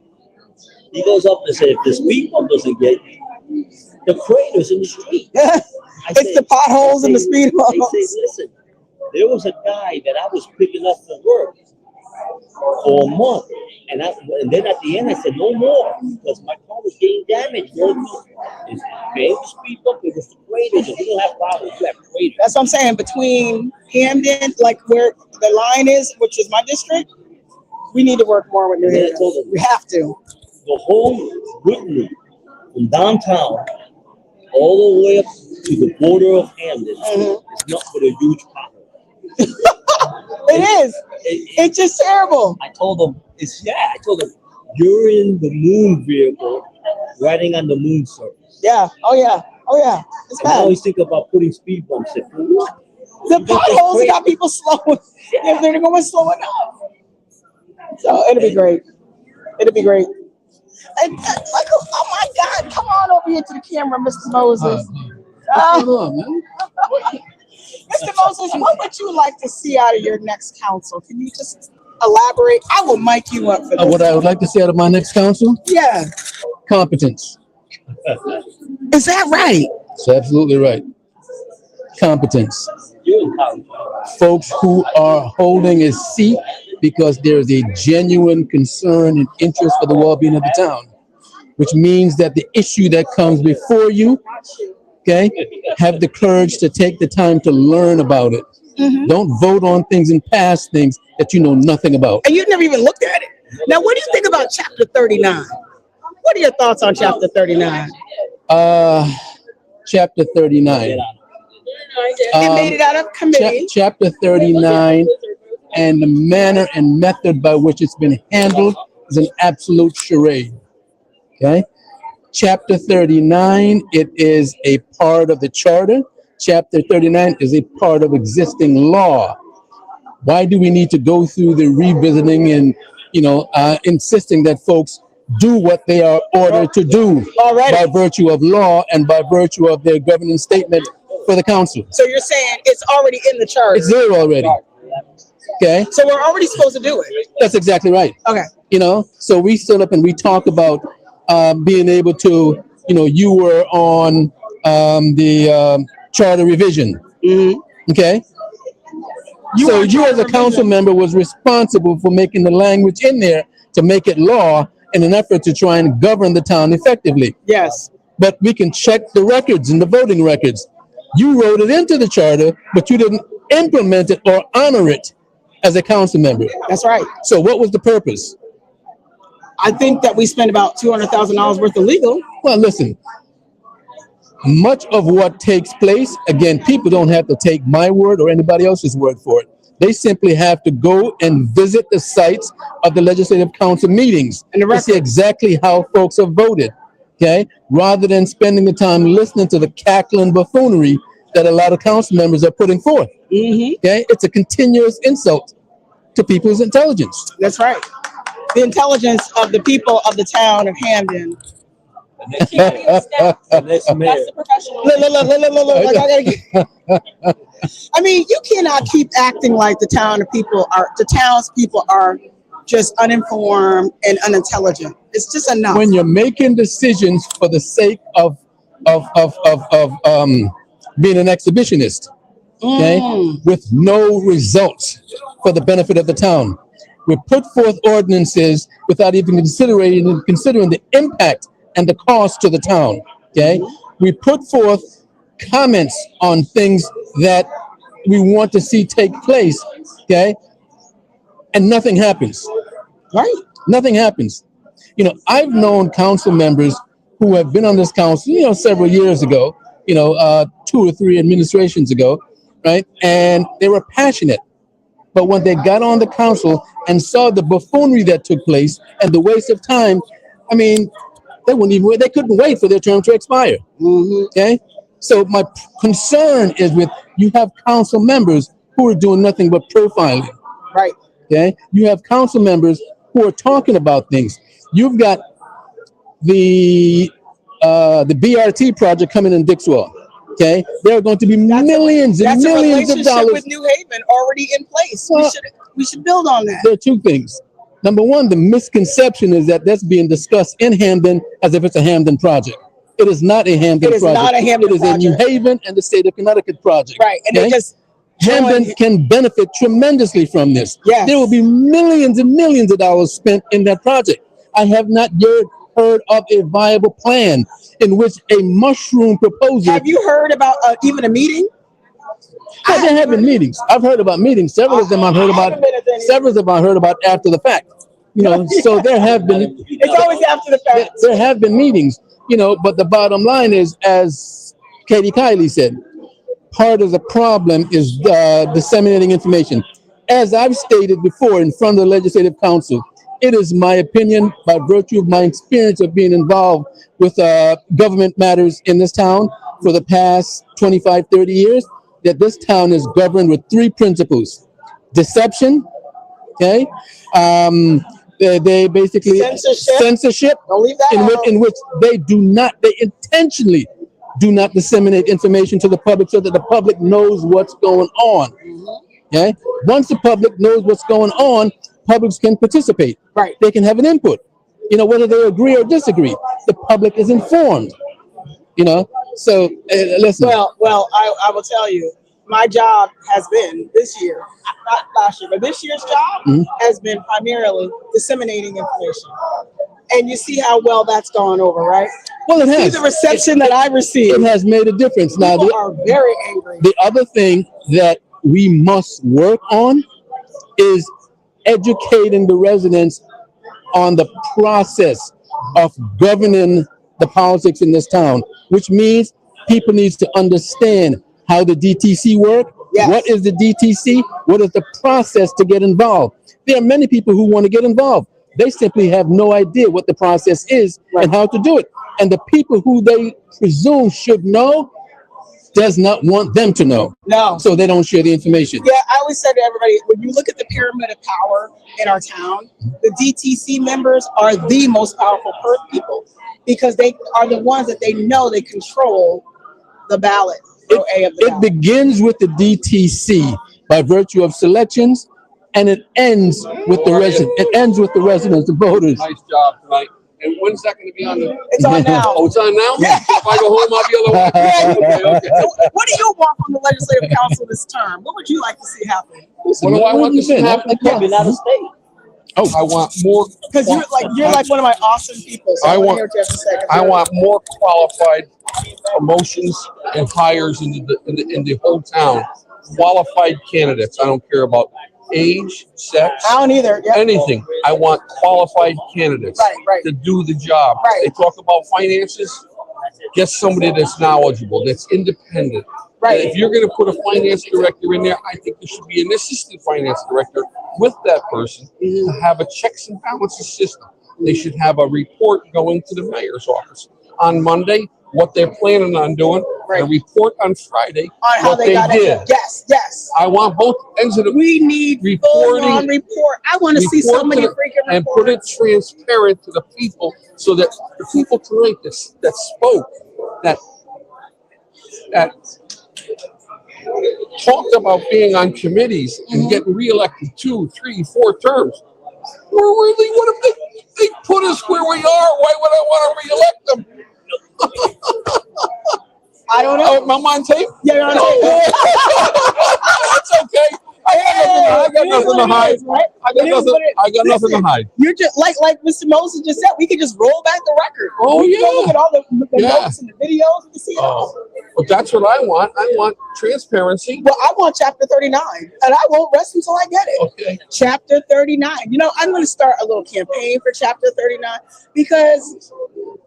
he goes up and says, if the speed bump doesn't get you, the craters in the street. It's the potholes and the speed bumps. They say, listen, there was a guy that I was picking up for work for a month. And then at the end, I said, no more, because my car was getting damaged. It's the speed bump, it was the craters. If you don't have problems, you have craters. That's what I'm saying. Between Hamden, like where the line is, which is my district, we need to work more with New Haven. We have to. The whole Whitney, from downtown all the way up to the border of Hamden, is not but a huge pothole. It is. It's just terrible. I told them, you're in the moon vehicle riding on the moon surface. Yeah. Oh yeah. It's bad. I always think about putting speed bumps in. What? The potholes got people slowing. Yeah, they're going slow enough. So it'll be great. And, Michael, oh my God, come on over here to the camera, Mr. Moses. What's going on, man? Mr. Moses, what would you like to see out of your next council? Can you just elaborate? I will mic you up for this. What I would like to see out of my next council? Yeah. Competence. Is that right? That's absolutely right. Competence. Folks who are holding a seat because there's a genuine concern and interest for the well-being of the town, which means that the issue that comes before you, okay, have the courage to take the time to learn about it. Don't vote on things and pass things that you know nothing about. And you've never even looked at it. Now, what do you think about Chapter 39? What are your thoughts on Chapter 39? Chapter 39. It made it out of committee. Chapter 39 and the manner and method by which it's been handled is an absolute charade. Okay? Chapter 39, it is a part of the charter. Chapter 39 is a part of existing law. Why do we need to go through the revisiting and, insisting that folks do what they are ordered to do by virtue of law and by virtue of their governing statement for the council? So you're saying it's already in the charter? It's there already. Okay. So we're already supposed to do it. That's exactly right. Okay. You know, so we stood up and we talked about being able to, you know, you were on the charter revision. Okay. So you as a council member was responsible for making the language in there to make it law in an effort to try and govern the town effectively. Yes. But we can check the records and the voting records. You wrote it into the charter, but you didn't implement it or honor it as a council member. That's right. So what was the purpose? I think that we spent about $200,000 worth of legal. Well, listen, much of what takes place, again, people don't have to take my word or anybody else's word for it. They simply have to go and visit the sites of the Legislative Council meetings to see exactly how folks have voted, okay? Rather than spending the time listening to the cackling buffoonery that a lot of council members are putting forth, okay? It's a continuous insult to people's intelligence. That's right. The intelligence of the people of the town of Hamden. That's the mayor. Look, I mean, you cannot keep acting like the townspeople are just uninformed and unintelligent. It's just enough. When you're making decisions for the sake of being an exhibitionist, okay, with no results for the benefit of the town. We put forth ordinances without even considering the impact and the cost to the town, okay? We put forth comments on things that we want to see take place, okay? And nothing happens. Right. Nothing happens. You know, I've known council members who have been on this council, you know, several years ago, you know, 2 or 3 administrations ago, right? And they were passionate. But when they got on the council and saw the buffoonery that took place and the waste of time, I mean, they couldn't wait for their term to expire. Okay? So my concern is with, you have council members who are doing nothing but profiling. Right. Okay? You have council members who are talking about things. You've got the BRT project coming in Dixwell. Okay, there are going to be millions and millions of dollars. With New Haven already in place. Well, we should build on that. There are 2 things. Number one, the misconception is that that's being discussed in Hamden as if it's a Hamden project. It is not a Hamden project. It is not a Hamden project. It is a New Haven and the state of Connecticut project. Right, and okay? Hamden can benefit tremendously from this. Yes. There will be millions and millions of dollars spent in that project. I have not yet heard of a viable plan in which a mushroom proposal. Have you heard about even a meeting? Yeah, there have been meetings. I've heard about meetings. Several of them I've heard about. Several of them I heard about after the fact. You know, so there have been. It's always after the fact. There have been meetings. You know, but the bottom line is, as Katie Kiley said, part of the problem is disseminating information. As I've stated before in front of the Legislative Council, it is my opinion, by virtue of my experience of being involved with government matters in this town for the past 25, 30 years, that this town is governed with 3 principles. Deception, okay? They basically... Censorship. Don't leave that in which they intentionally do not disseminate information to the public so that the public knows what's going on, okay? Once the public knows what's going on, publics can participate. Right. They can have an input. You know, whether they agree or disagree, the public is informed. You know, so listen. Well, I will tell you, my job has been this year, not last year, but this year's job has been primarily disseminating information. And you see how well that's gone over, right? Well, it has. See the reception that I received. It has made a difference. People Now, are very angry. The other thing that we must work on is educating the residents on the process of governing the politics in this town, which means people need to understand how the DTC work. Yes. What is the DTC? What is the process to get involved? There are many people who want to get involved. They simply have no idea what the process is and how to do it. And the people who they presume should know does not want them to know. No. So they don't share the information. Yeah, I always say to everybody, when you look at the pyramid of power in our town, the DTC members are the most powerful people because they are the ones that they know they control the ballot. It begins with the DTC by virtue of selections and it ends with the residents, the voters. Nice job tonight. And when's that going to be on the? It's on now. Oh, it's on now? Yeah. If I go home, I'll be on the way. Okay. So what do you want from the legislative council this term? What would you like to see happen? What do I want to see happen? Been out of state. Oh, I want more. Because you're like one of my awesome people. So I want to hear what you have to say. I want more qualified promotions and hires in the whole town. Qualified candidates. I don't care about age, sex. I don't either. Yep. Anything. I want qualified candidates to do the job. They talk about finances. Get somebody that's knowledgeable, that's independent. Right. And if you're going to put a finance director in there, I think there should be an assistant finance director with that person to have a checks and balances system. They should have a report going to the mayor's office on Monday, what they're planning on doing, and a report on Friday On how what they got did. it. Yes, yes. I want both ends of the. We need full-on report. I want to see so report many to the- freaking and put it transparent to the people, so that the people tonight that spoke, that talked about being on committees and getting reelected 2, 3, 4 terms. What if they put us where we are? Why would I want to reelect them? I don't know. Oh, I'm on tape? Yeah, you're on tape. It's okay. I got nothing to hide. I got nothing to hide. You're just like Mr. Moses just said. We could just roll back the record. Oh, We can go yeah. look at all the notes and the videos. We can see it all. But that's what I want. I want transparency. Well, I want chapter 39, and I won't rest until I get it. Okay. Chapter 39. You know, I'm going to start a little campaign for chapter 39 because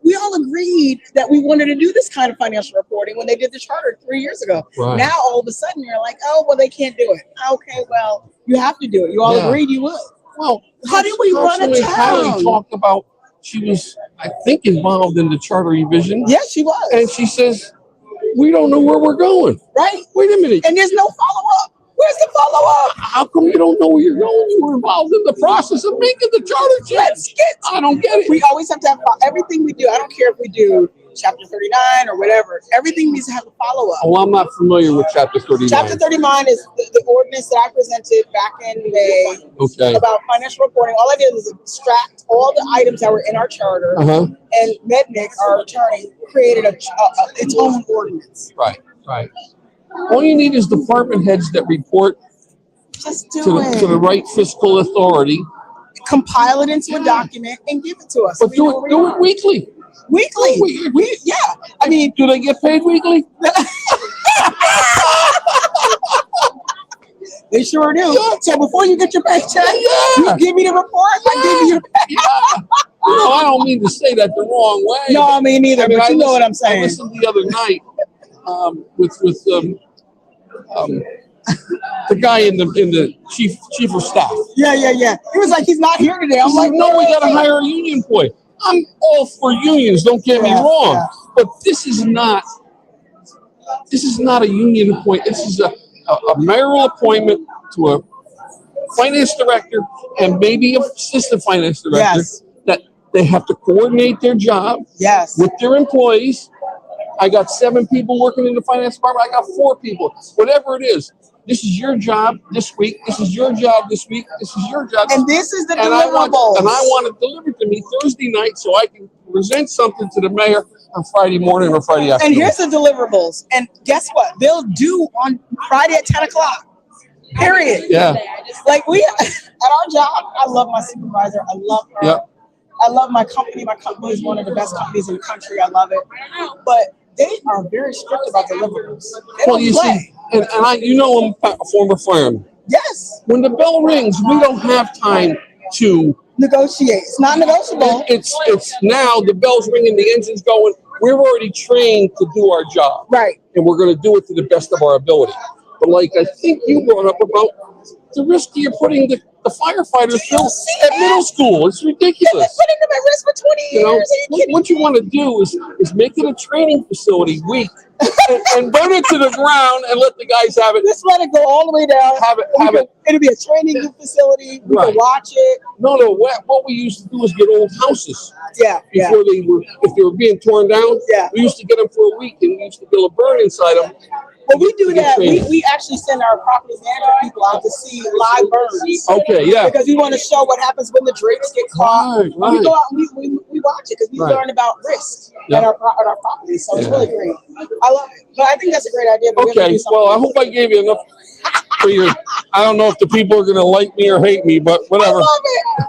we all agreed that we wanted to do this kind of financial reporting when they did the charter 3 years ago. Right. Now, all of a sudden, you're like, oh, well, they can't do it. Okay, well, you have to do it. You all agreed you would. Well, how did we run a Councilman Kylie town? talked about, she was, I think, involved in the charter revision. Yes, she was. And she says, we don't know where we're going. Right. Wait a minute. And there's no follow-up. Where's the follow-up? How come you don't know where you're going? You were involved in the process of making the charter change. Let's get. I don't get it. We always have to have everything we do. I don't care if we do chapter 39 or whatever. Everything needs to have a follow-up. Well, I'm not familiar with chapter 39. Chapter 39 is the ordinance that I presented back in May about financial reporting. All I did was extract all the items that were in our charter, and Mednick, our attorney, created its own ordinance. Right. All you need is department heads that report Just do to the right fiscal authority. Compile it into a document and give it to us. But do it weekly. Weekly. Yeah. I mean, do they get paid weekly? They sure do. So before you get your paycheck, you give me the report. I give you your paycheck. No, I don't mean to say that the wrong way. No, I mean neither. But you know what I'm saying. I listened the other night with the guy in the chief of staff. Yeah. He was like, he's not here today. I'm like, no, we got to hire a union employee. I'm all for unions. Don't get me wrong, but this is not a union appointment. This is a mayoral appointment to a finance director and maybe an assistant finance director that they have to coordinate their job with their employees. I got 7 people working in the finance department. I got 4 people. Whatever it is, this is your job this week. This is your job this week. This is your job. And this is the and I want deliverables. it delivered to me Thursday night so I can present something to the mayor on Friday morning or Friday afternoon. And here's the deliverables. And guess what? They'll do on Friday at 10 o'clock. Period. Yeah. Like we at our job, I love my supervisor. I love her. Yeah. I love my company. My company is one of the best companies in the country. I love it. But they are very strict about deliverables. They Well, don't you play. see, and I'm a former fireman. Yes. When the bell rings, we don't have time to negotiate. It's not negotiable. It's now the bell's ringing, the engine's going. We're already trained to do our job. Right. And we're going to do it to the best of our ability. But like I think you brought up about the risk you're putting the firefighters through at middle school. It's ridiculous. Putting them at risk for 20 You know, years. what you want to do is make it a training facility week and burn it to the ground and let the guys have it. Just let it go all the way down. Have it. It'll be a training facility. We can watch it. No. What we used to do is get old houses. Yeah. Before if they were being torn down. Yeah. We used to get them for a week and we used to build a burn inside them. Well, we do that. We actually send our property manager people out to see live birds. Okay, yeah. Because we want to show what happens when the drakes get caught. Right, And we go out and we watch it because we Right. learn about risk Yeah. at our property. So it's really great. I love it. But I think that's a great idea. But we have to Okay, do something. well, I hope I gave you enough for your, I don't know if the people are gonna like me or hate me, but whatever. I love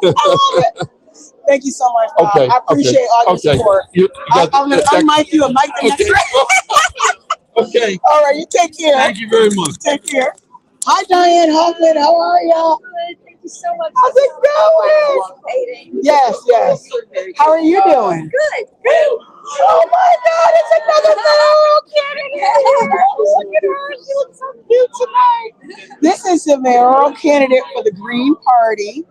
it. I love it. Thank you so much, Bob. Okay, I appreciate all your okay. support. I'm going to unmic you and mic the next Okay. All right, you take care. Thank you very much. Take care. Hi, Diane Hoffman. How are y'all? Good. Thank you so much. How's it going? Yes, yes. How are you doing? Good. Good. Oh my God, it's another mayoral candidate. Look at her. She looks so cute tonight. This is the mayoral candidate for the Green Party.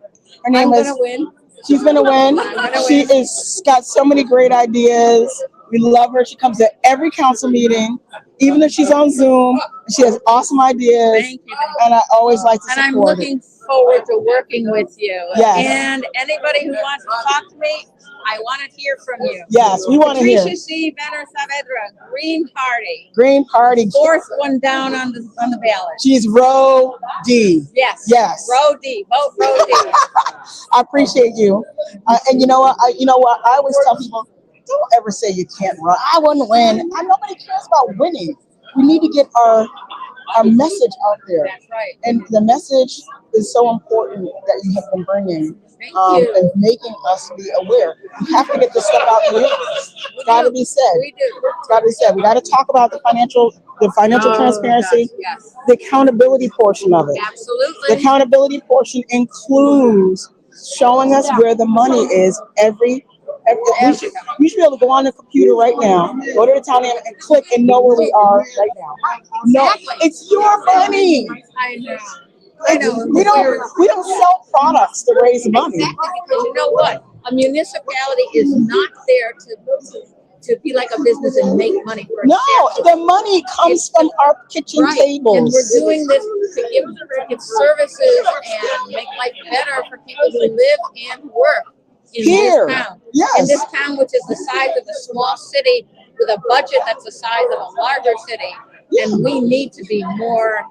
Her name is. Win. She's gonna win. She is got so many great ideas. We love her. She comes to every council meeting, even if she's on Zoom. She has awesome ideas. Thank you. And I always like to support And I'm looking forward to working with you. Yes. And anybody who wants to talk to me, I want to hear from you. Yes, we want to hear. Patricia C. Benner Saavedra, Green Party. Green Party. Fourth one down on the ballot. She's row D. Yes. Yes. Row D. Vote row D. I appreciate you. And you know what? I always tell people, don't ever say you can't run. I want to win. And nobody cares about winning. We need to get our message out there. That's right. And the message is so important that you have been bringing Thank you. and making us be aware. We have to get this stuff out in the universe. It's got to be said. We do. It's got to be said. We got to talk about the financial transparency, Yes. the accountability portion of it. Absolutely. The accountability portion includes showing us where the money is every we should be able to go on the computer right now, go to the town and click and know where we are right now. No, it's your money. I know. I know. We don't sell products to raise money. Exactly, because you know what? A municipality is not there to be like a business and make money for a No, shareholder. the money comes from our kitchen Right. tables. And we're doing this to give services and make life better for people who live and work in Here. this town. Yes. In this town, which is the size of a small city with a budget that's the size of a larger city. And we need to be more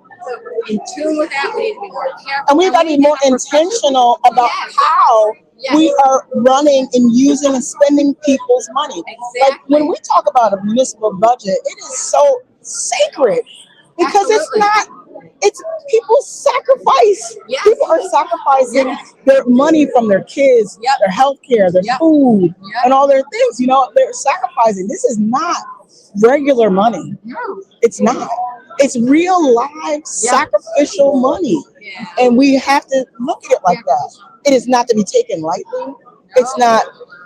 in tune with that. We need to be more careful. And we've got to be more intentional about how we are running and using and spending people's money. Like when we talk about a municipal budget, it is so sacred because it's people sacrifice. Yes. People are sacrificing their money from their kids, their health care, their food, and all their things. You know, they're sacrificing. This is not regular money. No. It's not. It's real live sacrificial money. And we have to look at it like that. It is not to be taken lightly. It's not.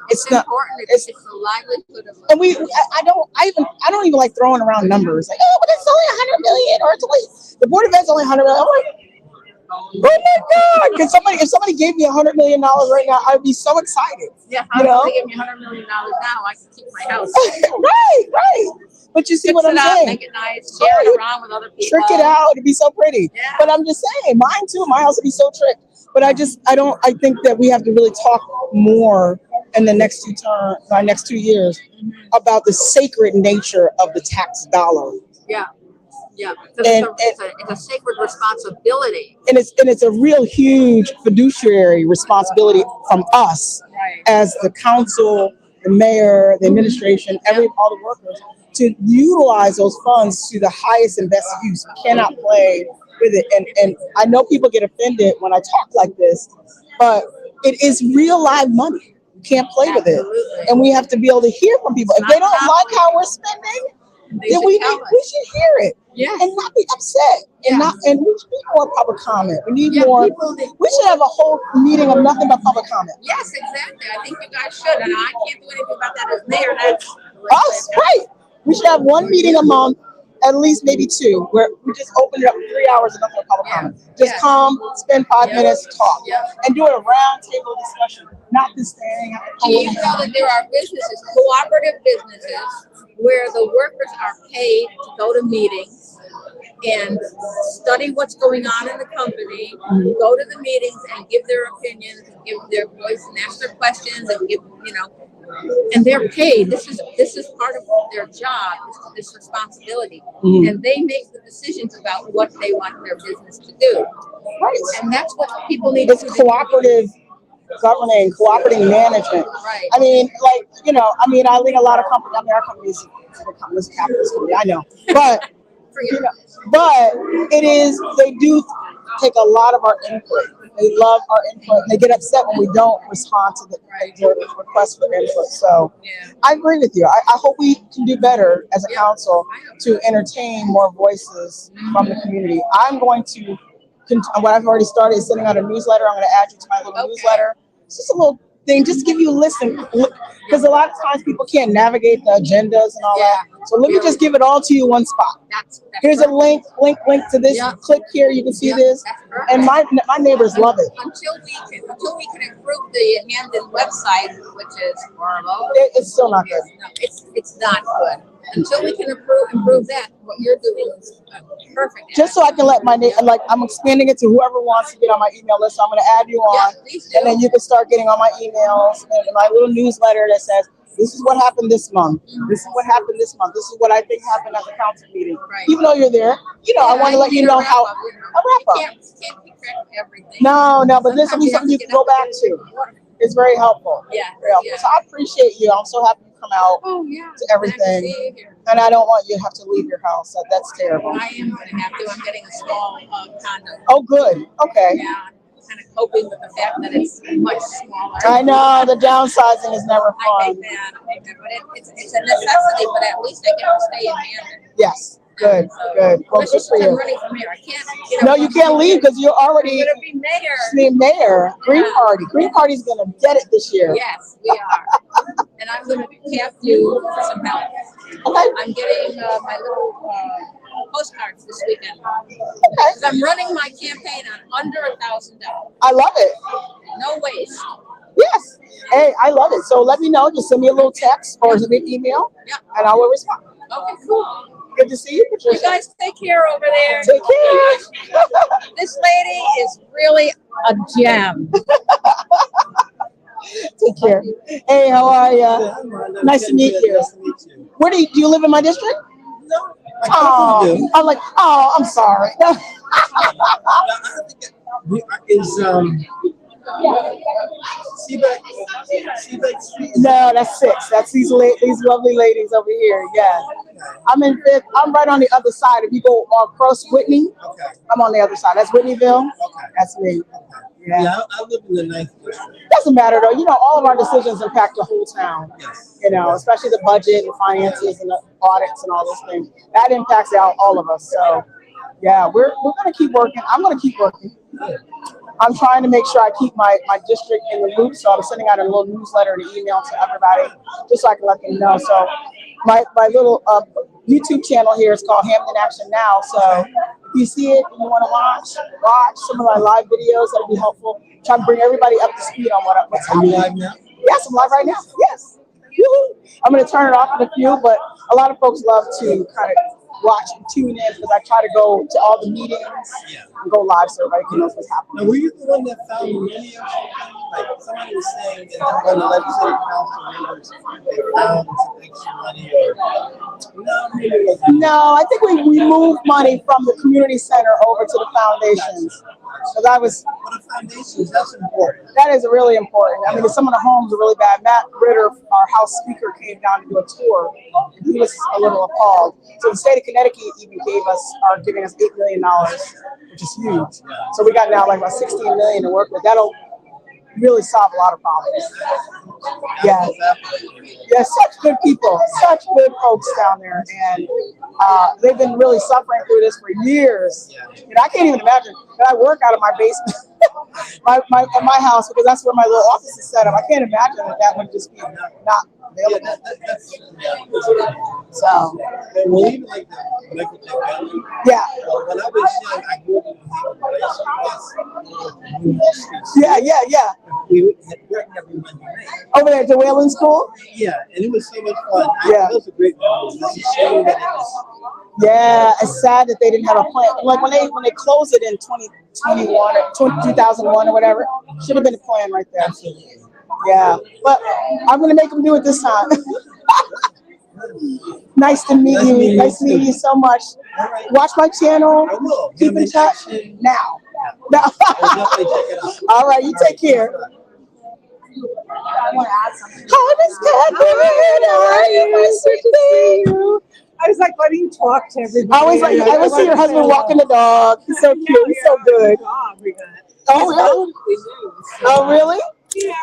It's not. Important. It's the livelihood of And I don't even like throwing around numbers like, oh, but it's only 100 million, or it's only the Board of Ed's only 100 million. I'm like, oh my God! If somebody gave me $100 million right now, I'd be so excited. Yeah, you know? if they give me $100 million now, I can keep my house. right. But you see Fix what I'm it up, saying? make it nice, share it around with other people. Trick it out. It'd be so pretty. Yeah. But I'm just saying, mine too. My house would be so tricked. But I think that we have to really talk more in the next 2 years about the sacred nature of the tax dollar. Yeah. Yeah. Because it's a sacred responsibility. And it's a real huge fiduciary responsibility from us as the council, the mayor, the administration, all the workers, to utilize those funds to the highest and best use. We cannot play with it. And I know people get offended when I talk like this, but it is real live money. You can't play with it. And we have to be able to hear from people. If they don't like how we're spending, then we should hear it. And not be upset. And we should be more public comment. We need more. We should have a whole meeting of nothing but public comment. Yes, exactly. I think you guys should. And I can't do anything about that as mayor. That's us, right. We should have one meeting a month, at least maybe two, where we just open it up 3 hours and nothing but public comment. Just come, spend 5 minutes, talk, and do it a round table discussion, not this thing. Do you know that there are businesses, cooperative businesses, where the workers are paid to go to meetings and study what's going on in the company, go to the meetings and give their opinions, and give their voice and ask their questions and give, And they're paid. This is part of their job, this responsibility. Mhm. And they make the decisions about what they want their business to do. Right. And that's what people need It's to do. cooperative governing, cooperating management. Right. I mean, like, you know, I mean, I think a lot of companies, I mean, our companies, this capitalist company, I know, but, you know, but it is, they do take a lot of our input. They love our input. They get upset when we don't respond to the request for input. So I agree with you. I hope we can do better as a council to entertain more voices from the community. I'm going to, what I've already started is sending out a newsletter. I'm going to add you to my little newsletter. It's just a little thing, just give you a listen, because a lot of times people can't navigate the agendas and all that. So let me just give it all to you in one spot. Here's a link to this. Click here, you can see this. And my neighbors love it. Until we can improve the Hamden website, which is horrible. It's still not good. No, it's not good. Until we can improve that, what you're doing is perfect. Just so I can let my like, I'm expanding it to whoever wants to get on my email list. So I'm going to add you on, and then you can start getting on my emails and my little newsletter that says, this is what happened this month. This is what happened this month. This is what I think happened at the council meeting. Even though you're there, you know, I want to let you know how a wrap up. Can't keep track of everything. No, but this will be something you can go back to. It's very helpful. Yeah. So I appreciate you. I'm so happy you come out to everything. And I don't want you to have to leave your house. That's terrible. I am going to have to. I'm getting a small condo. Oh, good. Okay. Yeah, I'm kind of coping with the fact that it's much smaller. I know, the downsizing is never fun. I hate that, but it's a necessity, but at least I get to stay in Hamden. Yes. Good. Well, good Especially for since I'm you. running for mayor. I can't, No, you can't leave because you're already I'm going to be mayor. the mayor. Green Party. Green Party's going to get it this year. Yes, we are. And I'm going to tap you for some help. Okay. I'm getting my little postcards this weekend. Because I'm running my campaign on under $1,000. I love it. No waste. Yes. Hey, I love it. So let me know. Just send me a little text or send me an email, and I will respond. Okay, cool. Good to see you, Patricia. You guys take care over there. Take care. This lady is really a gem. Take care. Hey, how are you? Nice to meet you. Where do you live in my district? No. Oh, I'm like, oh, I'm sorry. No, that's 6. That's these lovely ladies over here. Yeah, I'm in 5th. I'm right on the other side. If you go across Whitney, I'm on the other side. That's Whitneyville. That's me. Yeah, I live in the 9th district. Doesn't matter though. You know, all of our decisions impact the whole town. You know, especially the budget and finances and the audits and all those things. That impacts all of us. So, yeah, we're gonna keep working. I'm gonna keep working. I'm trying to make sure I keep my district in the loop. So I'm sending out a little newsletter and an email to everybody just so I can let them know. So my little YouTube channel here is called Hamden Action Now. So if you see it and you want to watch some of my live videos, that'll be helpful. Try to bring everybody up to speed on what's happening. Are you live now? Yes, I'm live right now. Yes. Woo-hoo. I'm going to turn it off in a few, but a lot of folks love to kind of watch and tune in because I try to go to all the meetings and go live so everybody knows what's happening. Now, were you the one that found the money or something? Like somebody was saying that one of the legislative council members they found some extra money or No, I think we moved money from the community center over to the foundations. Because I was. For the foundations, that's important. That is really important. I mean, some of the homes are really bad. Matt Ritter, our House Speaker, came down to do a tour, and he was a little appalled. So the state of Connecticut even giving us $8 million, which is huge. So we got now like about $16 million to work with. That'll really solve a lot of problems. Yeah, such good people, such good folks down there, and they've been really suffering through this for years. And I can't even imagine that I work out of my basement, my house, because that's where my little office is set up. I can't imagine that would just be not available. So, well, even like the Michael Valley. Yeah. When I was young, I grew up in Yeah. We had work every Monday night. Over there at the Whalen School? Yeah, and it was so much fun. Yeah. That was a great memory. It's a shame that it was. Yeah, it's sad that they didn't have a plan. Like when they closed it in 2021 or 2001 or whatever, should have been a plan right there. Absolutely. Yeah, but I'm gonna make him do it this time. Nice to meet you. Nice to meet you so much. Watch my channel. Keep in touch now. No. All right, you take care. Hi, Miss Catherine. How are you, my sweet thing? I was like, why do you talk to everybody? I always see your husband walking the dog. He's so cute. He's so good. Oh, really? Oh, really? Yeah.